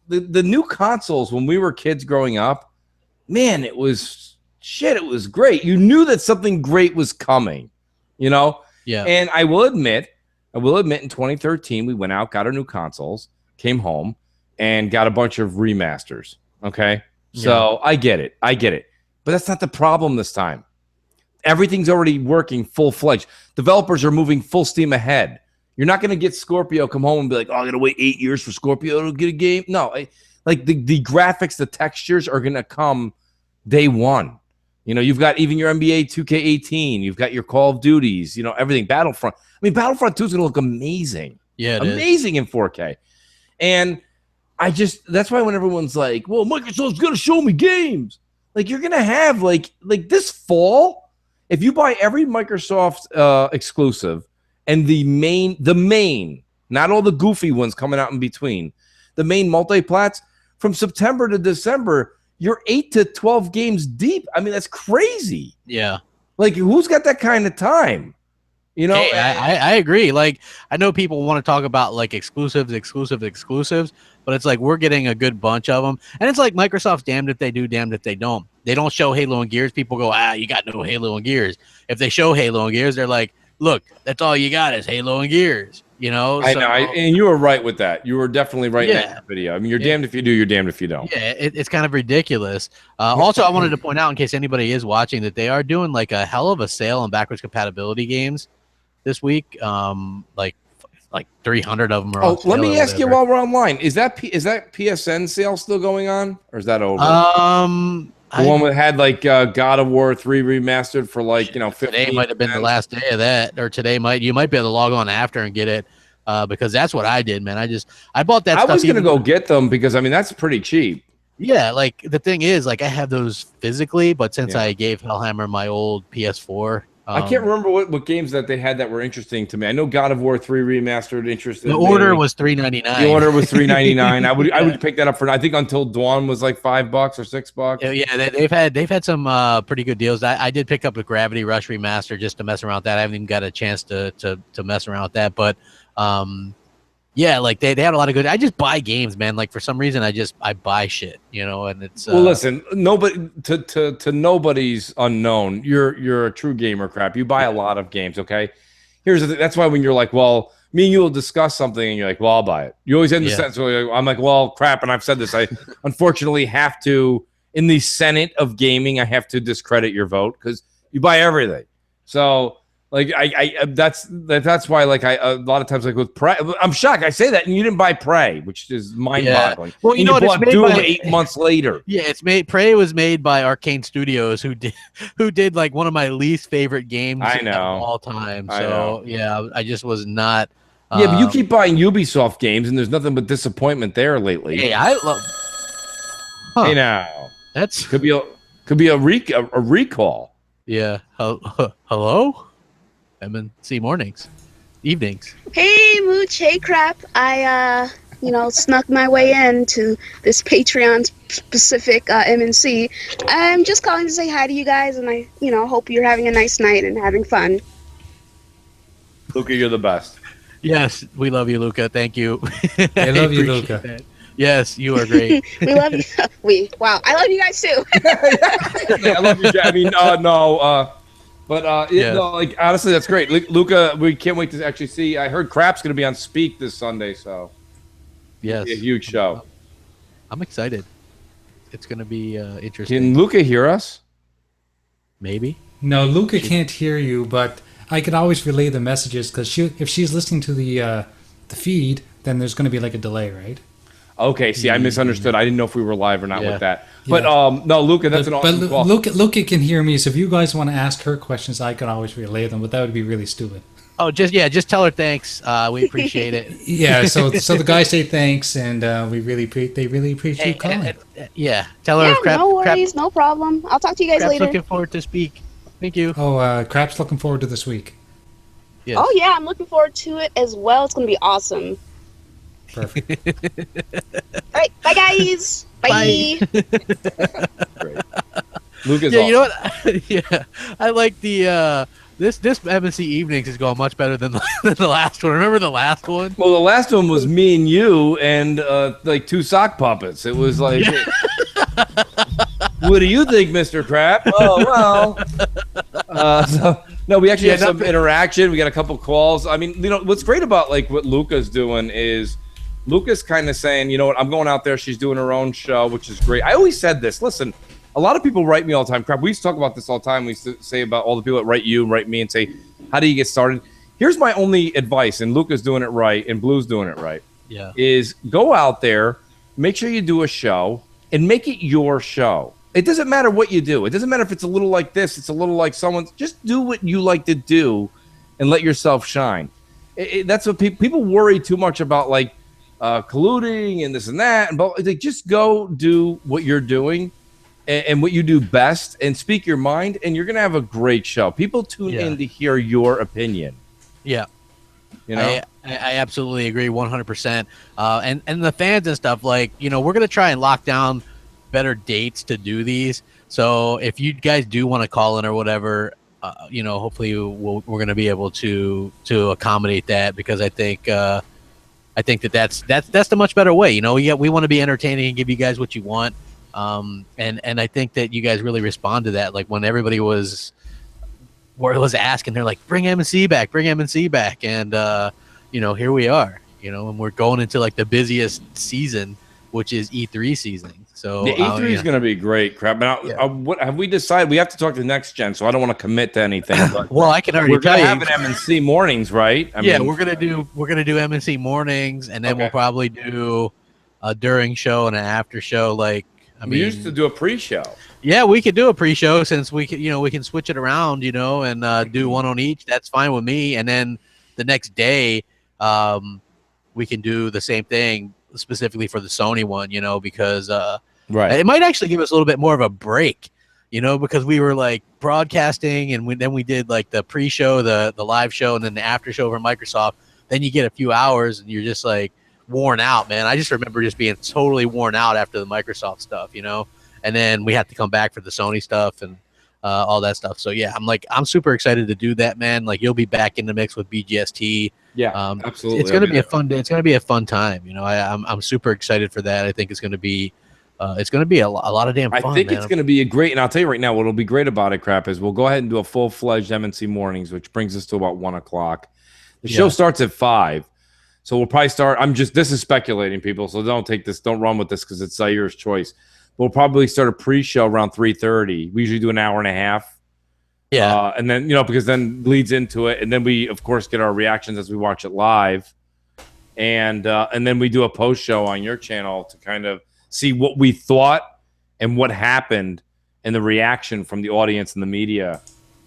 the new consoles when we were kids growing up, man, it was great. You knew that something great was coming, you know? Yeah. And I will admit in 2013, we went out, got our new consoles, came home, and got a bunch of remasters. Okay. So I get it. But that's not the problem this time. Everything's already working full-fledged. Developers are moving full steam ahead. You're not going to get Scorpio come home and be like, oh, I got to wait 8 years for Scorpio to get a game. No, like the graphics, the textures are going to come day one. You know, you've got even your NBA 2K18. You've got your Call of Duties, you know, everything. Battlefront. I mean, Battlefront 2 is going to look amazing. Yeah, amazing in 4K. And that's why when everyone's like, well, Microsoft's going to show me games. Like, you're going to have, like this fall, if you buy every Microsoft exclusive and the main, not all the goofy ones coming out in between, the main multi-plats, from September to December, you're 8 to 12 games deep. I mean, that's crazy. Yeah. Like, who's got that kind of time? You know, hey, I agree. Like, I know people want to talk about like exclusives, but it's like we're getting a good bunch of them, and it's like Microsoft's damned if they do, damned if they don't. They don't show Halo and Gears. People go, you got no Halo and Gears. If they show Halo and Gears, they're like, look, that's all you got is Halo and Gears. You know, I know, and you were right with that. You were definitely right in that video. I mean, you're damned if you do, you're damned if you don't. Yeah, it's kind of ridiculous. Also, I wanted to point out, in case anybody is watching, that they are doing like a hell of a sale on backwards compatibility games this week. Like 300 of them are on sale. Let me ask you while we're online, is that PSN sale still going on, or is that over? The one that had like God of War 3 remastered for like, you know, 15 today might have been the last day of that, or you might be able to log on after and get it, because that's what I did, man. I bought that. I was gonna go get them because I mean that's pretty cheap. Yeah, like the thing is, like I have those physically, but since I gave Hellhammer my old PS4. I can't remember what games that they had that were interesting to me. I know God of War 3 remastered interested. The order was $3.99. The order was $3.99. I would pick that up for. I think Until Dawn was like $5 or $6. Yeah, they've had some pretty good deals. I did pick up a Gravity Rush remaster just to mess around with that. I haven't even got a chance to mess around with that, but yeah, like they had a lot of good. I just buy games, man. Like for some reason, I buy shit, you know. And it's well, listen, nobody to nobody's unknown. You're a true gamer, crap. You buy a lot of games, okay? Here's the thing. That's why when you're like, well, me and you will discuss something, and you're like, well, I'll buy it. You always end the sentence. I'm like, well, crap, and I've said this. I unfortunately have to, in the Senate of gaming, I have to discredit your vote because you buy everything. So. Like that's why like a lot of times like with Prey, I'm shocked I say that and you didn't buy Prey, which is mind-boggling. Yeah. Well, you know what? It's made Doom 8 months later. Yeah, Prey was made by Arcane Studios, who did like one of my least favorite games of all time. So yeah, I just was not. Yeah, but you keep buying Ubisoft games and there's nothing but disappointment there lately. Hey, I love. Huh. Hey now, that's could be a recall. Yeah. Hello. MNC mornings, evenings. Hey, Mooch. Hey, Crap. I, snuck my way into this Patreon specific MNC. I'm just calling to say hi to you guys, and I, hope you're having a nice night and having fun. Luca, you're the best. Yes, we love you, Luca. Thank you. I love you, Luca. That. Yes, you are great. We love you. Wow. I love you guys, too. I love you, I mean, no, but like honestly, that's great, Luca. We can't wait to actually see. I heard Crap's going to be on Speak this Sunday, so yes, a huge show. I'm excited. It's going to be interesting. Can Luca hear us? Maybe. No, Luca can't hear you, but I can always relay the messages because if she's listening to the feed, then there's going to be like a delay, right? Okay, see, I misunderstood. I didn't know if we were live or not with that. But Yeah. no, Luca, that's an awesome call. Luca can hear me, so if you guys want to ask her questions, I can always relay them, but that would be really stupid. Oh, just tell her thanks. We appreciate it. Yeah, so the guys say thanks, and they really appreciate you calling. Yeah, tell her. Yeah, no worries, no problem. I'll talk to you guys Crap's later. looking forward to speak. Thank you. Oh, Crap's looking forward to this week. Yes. Oh yeah, I'm looking forward to it as well. It's gonna be awesome. Perfect. All right, bye guys. Bye. Great. Luca's Yeah, awesome. you know what? Yeah, I like the this MNC evenings is going much better than the last one. Remember the last one? Well, the last one was me and you and like two sock puppets. It was like, what do you think, Mr. Crap? Oh, well. No, we actually had some interaction. We got a couple calls. I mean, you know, what's great about like what Luca's doing is Luca's kind of saying, you know what, I'm going out there. She's doing her own show, which is great. I always said this. Listen, a lot of people write me all the time. Crap, we used to talk about this all the time. We used to say about all the people that write you and write me and say, how do you get started? Here's my only advice, and Luca's doing it right, and Blue's doing it right. Yeah. Is go out there, make sure you do a show, and make it your show. It doesn't matter what you do. It doesn't matter if it's a little like this, it's a little like someone's. Just do what you like to do, and let yourself shine. That's what people worry too much about, like colluding and this and that. But they just go do what you're doing. And what you do best, and speak your mind, and you're gonna have a great show. People tune in to hear your opinion. Yeah, you know, I absolutely agree, 100%. And the fans and stuff, like, you know, we're gonna try and lock down better dates to do these. So if you guys do want to call in or whatever, you know, hopefully we're gonna be able to accommodate that, because I think that's the much better way. You know, we want to be entertaining and give you guys what you want. And I think that you guys really respond to that. Like when everybody was asking, they're like, bring MNC back. And, you know, here we are, you know, and we're going into like the busiest season, which is E3 season. So the E3 is going to be great. Crap. Now, what have we decided? We have to talk to next gen, so I don't want to commit to anything. But well, I can already tell you. We're going to have an MNC mornings, right? I mean, we're gonna do MNC mornings, and then we'll probably do a during show and an after show. Like, we used to do a pre-show. Yeah, we could do a pre-show, since we can switch it around, you know, and do one on each. That's fine with me. And then the next day, we can do the same thing specifically for the Sony one, you know, because it might actually give us a little bit more of a break, you know, because we were like broadcasting, and then we did like the pre-show, the live show, and then the after show for Microsoft. Then you get a few hours, and you're just like worn out, man. I just remember just being totally worn out after the Microsoft stuff, you know, and then we have to come back for the Sony stuff and all that stuff. So yeah, I'm super excited to do that, man. Like, you'll be back in the mix with BGST. Yeah, absolutely. It's gonna be a fun day. It's gonna be a fun time, you know. I'm super excited for that. I think it's gonna be a lot of damn fun. I think it's gonna be a great, and I'll tell you right now, what'll be great about it, Crap, is we'll go ahead and do a full-fledged MNC mornings, which brings us to about 1 o'clock. The show starts at 5. So we'll probably start. This is speculating, people. So don't run with this, because it's Zaire's choice. We'll probably start a pre-show around 3:30. We usually do an hour and a half. Yeah. And then, you know, because then leads into it. And then we, of course, get our reactions as we watch it live. And then we do a post-show on your channel to kind of see what we thought and what happened and the reaction from the audience and the media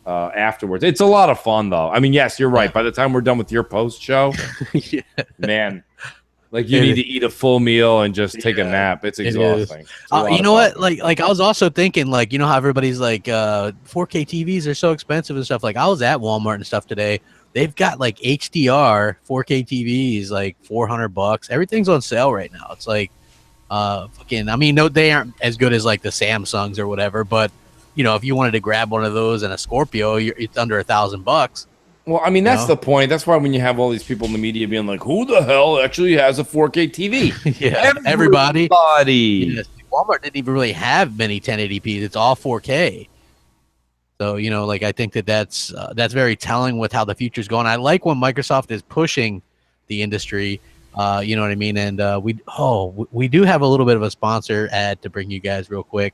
afterwards. It's a lot of fun, though. I mean, yes, you're right. By the time we're done with your post show, man, like, you need to eat a full meal and just take a nap. It's exhausting. You know what? Like I was also thinking, like, you know how everybody's like 4K TVs are so expensive and stuff. Like, I was at Walmart and stuff today. They've got like HDR 4K TVs, like $400. Everything's on sale right now. It's like fucking. I mean, no, they aren't as good as like the Samsungs or whatever, but you know, if you wanted to grab one of those and a Scorpio, it's under $1,000. Well, I mean, that's the point. That's why when you have all these people in the media being like, who the hell actually has a 4K TV? Yeah, everybody. Yes. Walmart didn't even really have many 1080p. It's all 4K. So, you know, like, I think that's very telling with how the future's going. I like when Microsoft is pushing the industry. You know what I mean? And we do have a little bit of a sponsor ad to bring you guys real quick.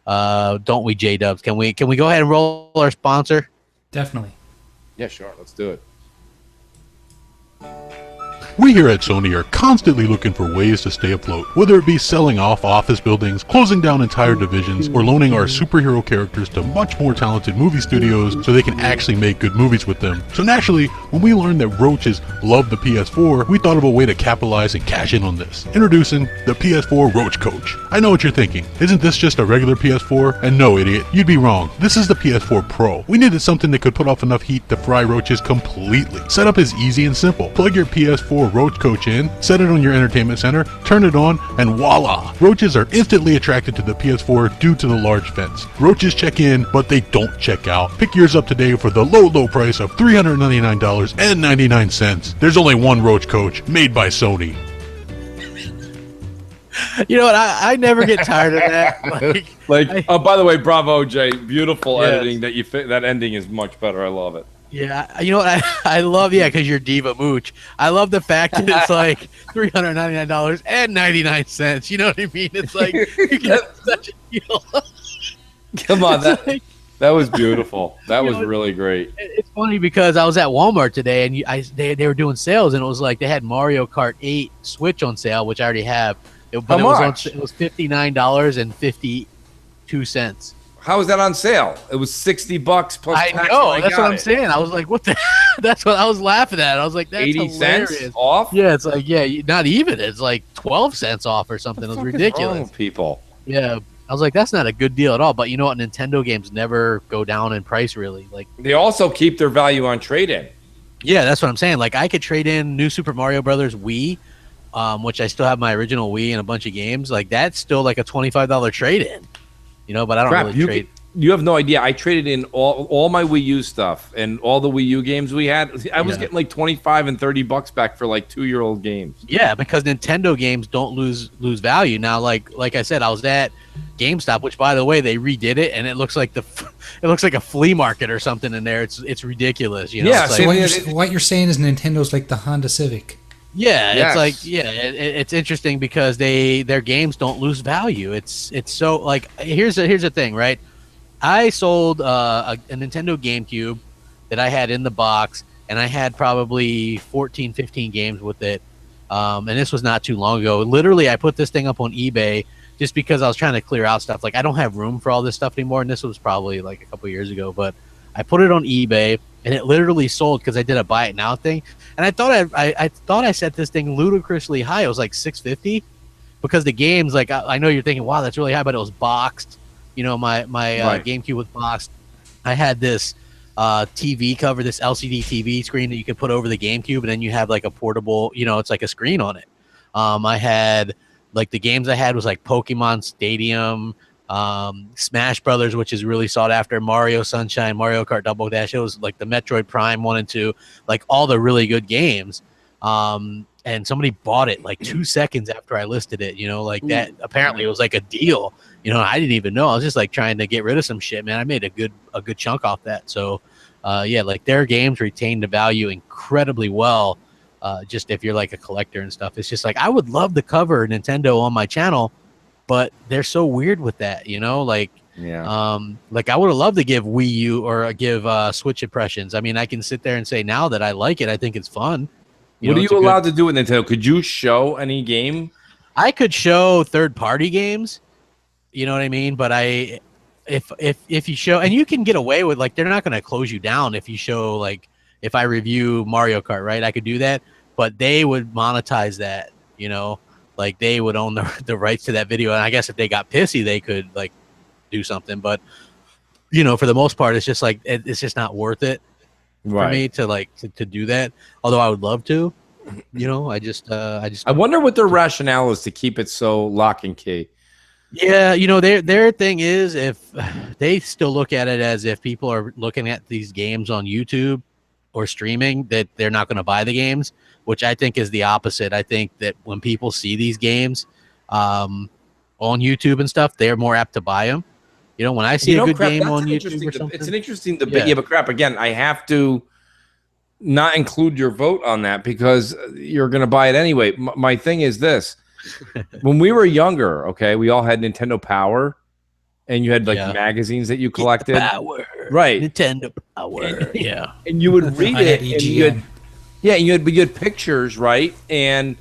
Don't we, J-Dubs? Can we go ahead and roll our sponsor? Definitely. Yeah, sure. Let's do it. We here at Sony are constantly looking for ways to stay afloat, whether it be selling off office buildings, closing down entire divisions, or loaning our superhero characters to much more talented movie studios so they can actually make good movies with them. So naturally, when we learned that Roaches love the PS4, we thought of a way to capitalize and cash in on this. Introducing the PS4 Roach Coach. I know what you're thinking. Isn't this just a regular PS4? And no, idiot, you'd be wrong. This is the PS4 Pro. We needed something that could put off enough heat to fry roaches completely. Setup is easy and simple. Plug your PS4 Roach Coach in, set it on your entertainment center, turn it on, and voila! Roaches are instantly attracted to the PS4 due to the large fence. Roaches check in, but they don't check out. Pick yours up today for the low price of $399.99. There's only one Roach Coach, made by Sony. You know what? I never get tired of that. Oh, by the way, bravo, Jay. Beautiful editing. That ending is much better. I love it. Yeah, you know what? I love, because you're Diva Mooch. I love the fact that it's like $399.99. You know what I mean? It's like you get such a deal. Come on, that was beautiful. That was really great. It's funny because I was at Walmart today and they were doing sales, and it was like they had Mario Kart 8 Switch on sale, which I already have. But How much? It was $59.52. How was that on sale? It was $60 plus tax. I know. That's what I'm saying. I was like, what the? That's what I was laughing at. I was like, that's 80 hilarious. cents off? Yeah, it's like, not even. It's like 12 cents off or something. It was ridiculous. Wrong with people. Yeah. I was like, that's not a good deal at all. But you know what? Nintendo games never go down in price, really. Like, they also keep their value on trade-in. Yeah, that's what I'm saying. Like, I could trade in New Super Mario Brothers Wii, which I still have my original Wii and a bunch of games. Like, that's still like a $25 trade-in. You know, but I don't really trade. You have no idea. I traded in all my Wii U stuff and all the Wii U games we had. I was getting like $25 and $30 back for like 2-year-old games. Yeah, because Nintendo games don't lose value. Now, like I said, I was at GameStop, which by the way they redid it, and it looks like a flea market or something in there. It's ridiculous. You know? Yeah. So what you're saying is Nintendo's like the Honda Civic. Yeah, yes. It's like it's interesting because their games don't lose value. It's so like here's the thing, right? I sold a Nintendo GameCube that I had in the box, and I had probably 14, 15 games with it. And this was not too long ago. Literally, I put this thing up on eBay just because I was trying to clear out stuff. Like, I don't have room for all this stuff anymore, and this was probably like a couple years ago. But I put it on eBay, and it literally sold because I did a buy it now thing. And I thought I set this thing ludicrously high. It was like $650 because the games, like, I know you're thinking, wow, that's really high, but it was boxed. You know, my Right. GameCube was boxed. I had this TV cover, this LCD TV screen that you could put over the GameCube, and then you have like a portable, it's like a screen on it. I had like the games I had was like Pokemon Stadium, Smash Brothers, which is really sought after, Mario Sunshine, Mario Kart Double Dash. It was like the Metroid Prime 1 and 2, like all the really good games. And somebody bought it like 2 seconds after I listed it, like that. Apparently it was like a deal. I didn't even know. I was just like trying to get rid of some shit, man. I made a good chunk off that. So, like their games retain the value incredibly well. Just if you're like a collector and stuff, it's just like I would love to cover Nintendo on my channel, but they're so weird with that, like I would have loved to give Wii U or give Switch impressions. I mean, I can sit there and say now that I like it, I think it's fun. What are you allowed to do with Nintendo? Could you show any game? I could show third-party games. You know what I mean? But if you show, and you can get away with, like, they're not going to close you down if you show, like, if I review Mario Kart, right? I could do that, but they would monetize that, like they would own the rights to that video. And I guess if they got pissy, they could like do something. But for the most part, it's just like it's just not worth it for me to like to do that. Although I would love to, I wonder what their rationale is to keep it so lock and key. Yeah, their thing is if they still look at it as if people are looking at these games on YouTube or streaming, that they're not going to buy the games, which I think is the opposite. I think that when people see these games on YouTube and stuff, they're more apt to buy them. When I see a good game on YouTube or something. It's an interesting debate. Yeah, but crap, again, I have to not include your vote on that because you're going to buy it anyway. My thing is this. When we were younger, okay, we all had Nintendo Power, and you had like magazines that you collected. Power. Right. Nintendo Power. And you would read it, and Yeah, and you had pictures, right? And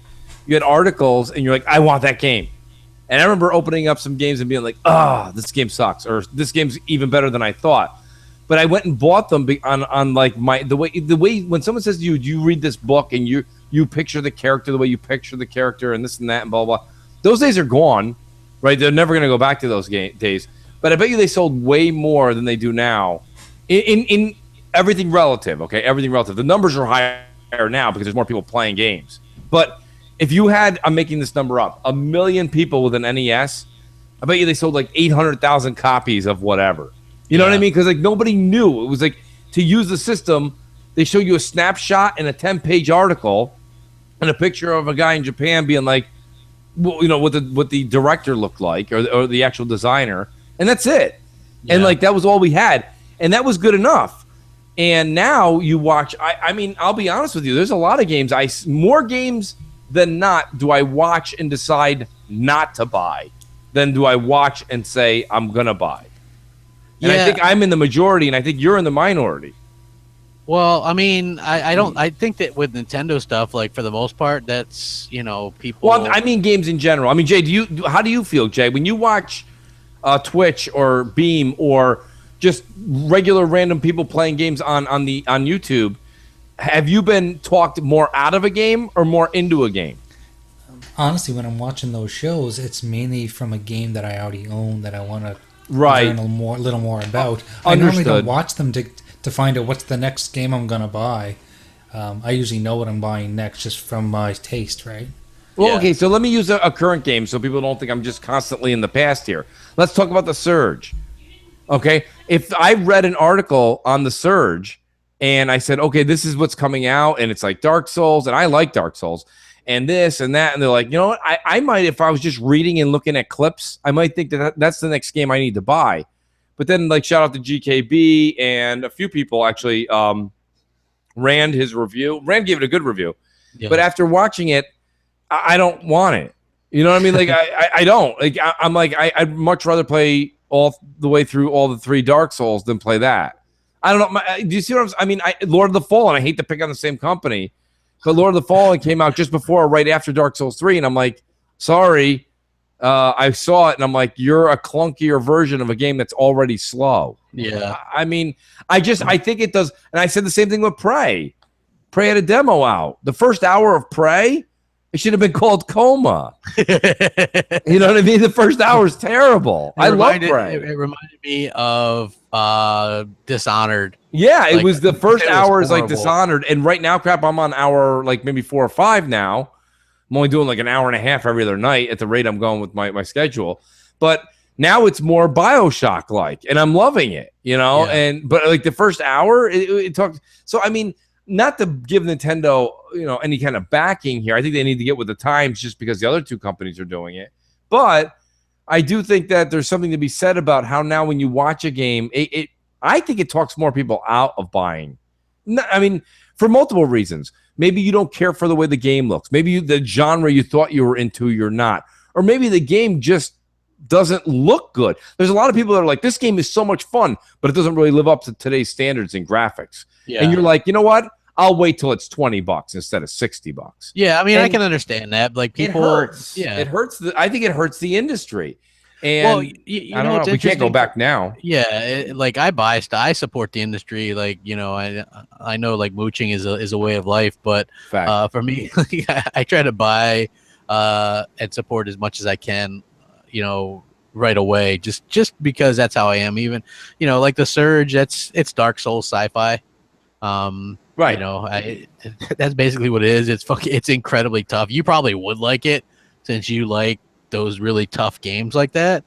you had articles, and you're like, I want that game. And I remember opening up some games and being like, this game sucks, or this game's even better than I thought. But I went and bought them on like the way when someone says to you, you read this book and you picture the character the way you picture the character and this and that and blah blah. Those days are gone, right? They're never going to go back to those days. But I bet you they sold way more than they do now. In everything relative, okay, everything relative. The numbers are higher now because there's more people playing games. But if you had, I'm making this number up, 1 million people with an NES, I bet you they sold like 800,000 copies of whatever. You know what I mean? Because like nobody knew. It was like to use the system, they show you a snapshot and a 10-page article and a picture of a guy in Japan being like, well, you know, what the director looked like or the actual designer, and that's it. Yeah. And like that was all we had, and that was good enough. And now you watch. I mean, I'll be honest with you. There's a lot of games. More games than not do I watch and decide not to buy than do I watch and say I'm gonna buy. And I think I'm in the majority, and I think you're in the minority. Well, I mean, I don't. I think that with Nintendo stuff, like for the most part, that's people. Well, I mean, games in general. I mean, Jay, how do you feel, Jay, when you watch Twitch or Beam or just regular random people playing games on YouTube? Have you been talked more out of a game or more into a game? Honestly, when I'm watching those shows, it's mainly from a game that I already own that I want to learn a little more about. I normally don't watch them to find out what's the next game I'm going to buy. I usually know what I'm buying next just from my taste, right? Well, okay, so let me use a current game so people don't think I'm just constantly in the past here. Let's talk about The Surge. Okay? If I read an article on The Surge and I said, okay, this is what's coming out, and it's like Dark Souls, and I like Dark Souls, and this and that, and they're like, you know what? I might, if I was just reading and looking at clips, I might think that's the next game I need to buy. But then, like, shout out to GKB and a few people actually. Rand, his review. Rand gave it a good review, but after watching it, I don't want it. You know what I mean? Like, I don't. Like, I'm like, I'd much rather play all the way through all the 3 Dark Souls than play that. I don't know. Do you see what I mean? Lord of the Fallen. I hate to pick on the same company, but Lord of the Fallen came out just before or right after Dark Souls 3, and I'm like, sorry. I saw it, and I'm like, you're a clunkier version of a game that's already slow. Yeah. I mean, I think it does. And I said the same thing with Prey. Prey had a demo out. The first hour of Prey, it should have been called Coma. You know what I mean? The first hour is terrible. I love Prey. It reminded me of Dishonored. Yeah, it was the first hour is like Dishonored. And right now, crap, I'm on hour like maybe 4 or 5 now. I'm only doing like an hour and a half every other night at the rate I'm going with my schedule. But now it's more BioShock-like, and I'm loving it, you know? Yeah. But like the first hour, it talks. So, I mean, not to give Nintendo, any kind of backing here. I think they need to get with the times just because the other 2 companies are doing it. But I do think that there's something to be said about how now when you watch a game, I think it talks more people out of buying. I mean, for multiple reasons. Maybe you don't care for the way the game looks. Maybe the genre you thought you were into, you're not. Or maybe the game just doesn't look good. There's a lot of people that are like, this game is so much fun, but it doesn't really live up to today's standards in graphics. Yeah. And you're like, you know what? I'll wait till it's $20 instead of $60. Yeah, I mean, I can understand that. Like people, it hurts. Yeah, it hurts. I think it hurts the industry. And well, I don't know. We can't go back now. Yeah, like I support the industry. Like I know like mooching is a way of life, but for me, I try to buy and support as much as I can. Right away, just because that's how I am. Even like The Surge, it's Dark Souls sci-fi. Right. That's basically what it is. It's incredibly tough. You probably would like it since you like those really tough games like that.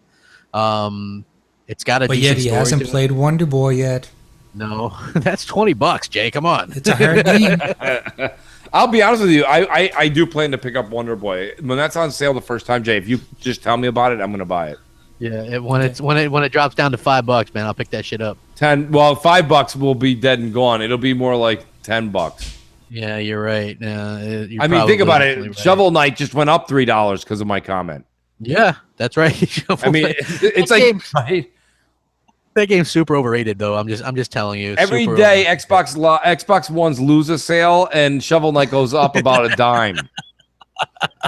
It's got a but yet he hasn't played Wonder Boy yet. No, that's $20, Jay. Come on, it's a hard game. I'll be honest with you. I do plan to pick up Wonder Boy when that's on sale the first time, Jay. If you just tell me about it, I'm gonna buy it. Yeah, when it drops down to $5, man, I'll pick that shit up. $5 will be dead and gone. It'll be more like $10. Yeah, you're right. I mean, think about it. Right. Shovel Knight just went up $3 because of my comment. Yeah, that's right. I mean, it's like right. that game's super overrated, though. I'm just telling you. Every day, Xbox One's lose a sale, and Shovel Knight goes up about a dime.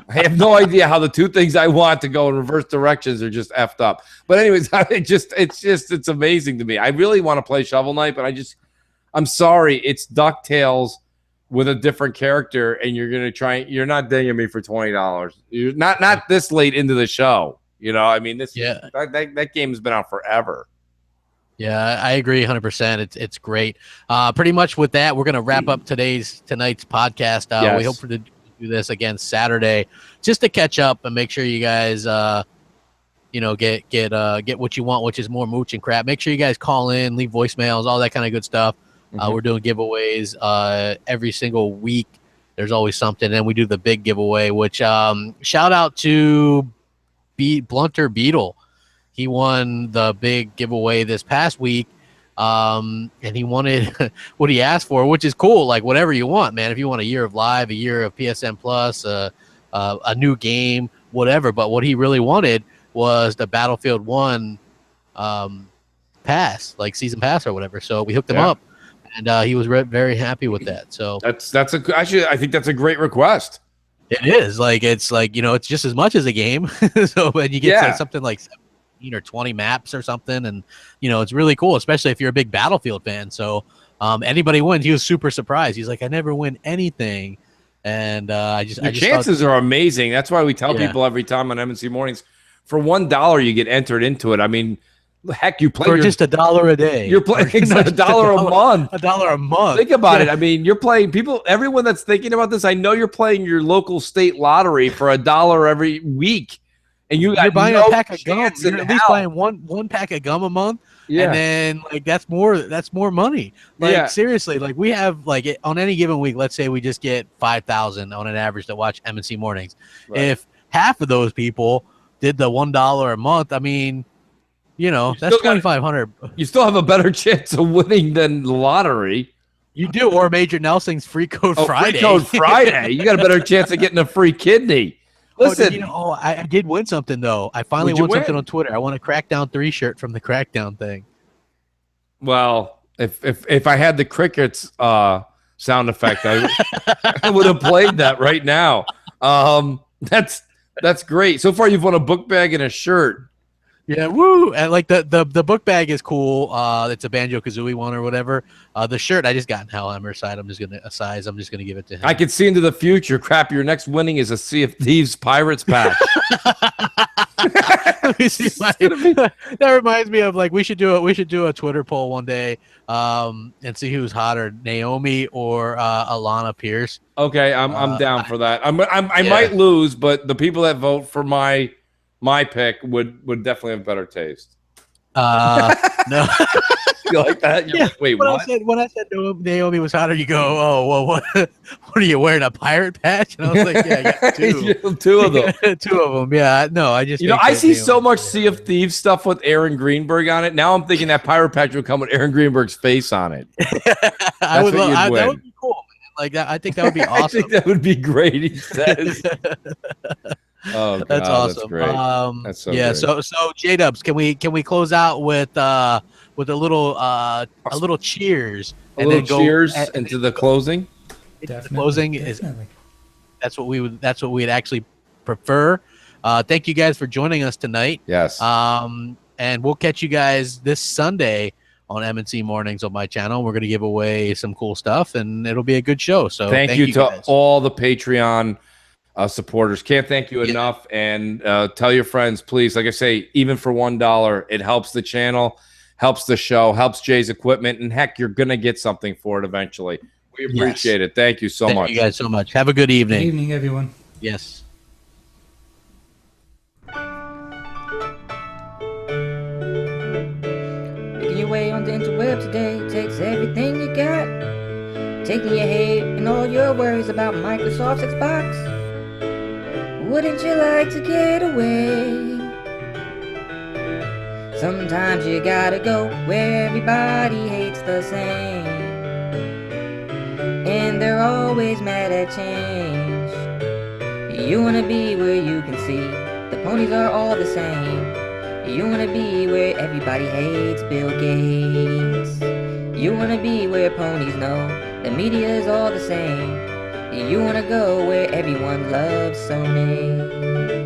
I have no idea how the two things I want to go in reverse directions are just effed up. But anyways, it's amazing to me. I really want to play Shovel Knight, but I'm sorry, it's DuckTales with a different character, and you're not dinging me for $20. You're not this late into the show. You know, I mean, that game has been out forever. Yeah, I agree 100%. It's great. Pretty much with that, we're gonna wrap up tonight's podcast. Yes. We hope to do this again Saturday, just to catch up and make sure you guys, get what you want, which is more mooch and crap. Make sure you guys call in, leave voicemails, all that kind of good stuff. We're doing giveaways every single week. There's always something, and we do the big giveaway. Which shout out to Blunter Beetle. He won the big giveaway this past week. And he wanted what he asked for, which is cool. Like, whatever you want, man. If you want a year of live, a year of PSN Plus, a new game, whatever. But what he really wanted was the Battlefield 1 pass, like season pass or whatever. So we hooked him up, and he was very happy with that. So I think that's a great request. It is it's just as much as a game. So when you get something like 17 or 20 maps or something, and it's really cool, especially if you're a big Battlefield fan. So anybody wins. He was super surprised. He's like, I never win anything, and your chances are amazing. That's why we tell people every time on MNC Mornings, for $1 you get entered into it. I mean, heck, you play for just $1 a day. You're playing $1 a month. $1 a month. Think about it. I mean, you're playing everyone that's thinking about this. I know you're playing your local state lottery for $1 every week. And you're buying a pack of gum. You're at least buying one pack of gum a month. Yeah. And then that's more money. Seriously, we have on any given week, let's say we just get 5,000 on an average that watch MNC Mornings. Right. If half of those people did the $1 a month, I mean, that's 2,500. You still have a better chance of winning than the lottery. You do, or Major Nelson's Free Code Friday. Free Code Friday. You got a better chance of getting a free kidney. Listen, I did win something though. I finally won something on Twitter. I won a Crackdown 3 shirt from the Crackdown thing. Well, if I had the crickets sound effect, I would have played that right now. That's great. So far, you've won a book bag and a shirt. Yeah, woo! And the book bag is cool. It's a Banjo-Kazooie one or whatever. The shirt I just got in Hellhammer side. I'm just gonna give it to him. I can see into the future. Crap, your next winning is a Sea of Thieves Pirates patch. Let me see. That reminds me of we should do a Twitter poll one day, and see who's hotter, Naomi or Alana Pierce. Okay, I'm down for that. I might lose, but the people that vote for my pick would definitely have better taste. No. You like that? You're like, wait, what? When I said Naomi was hotter, you go, oh, well, what are you wearing, a pirate patch? And I was like, yeah, I got two. Two of them. Two of them, yeah. No, I just... I see so much Sea of Thieves stuff with Aaron Greenberg on it. Now I'm thinking that pirate patch would come with Aaron Greenberg's face on it. That would be cool, man. I think that would be awesome. I think that would be great, he says. Oh, God, that's awesome. That's great. That's so great. So J-Dubs, can we close out with a little cheers, and then cheers into the closing? The closing is that's what we'd actually prefer. Thank you guys for joining us tonight. Yes. And we'll catch you guys this Sunday on MNC Mornings on my channel. We're going to give away some cool stuff, and it'll be a good show. So thank you to guys. All the Patreon supporters. Can't thank you enough. And tell your friends, please. Like I say, even for $1, it helps the channel, helps the show, helps Jay's equipment, and heck, you're gonna get something for it eventually. We appreciate it. Thank you so much. Thank you guys so much. Have a good evening. Good evening, everyone. Yes. Making your way on the interweb today takes everything you got. Taking your head and all your worries about Microsoft's Xbox. Wouldn't you like to get away? Sometimes you gotta go where everybody hates the same, and they're always mad at change. You wanna be where you can see the ponies are all the same. You wanna be where everybody hates Bill Gates. You wanna be where ponies know the media is all the same. You wanna go where everyone loves Sony.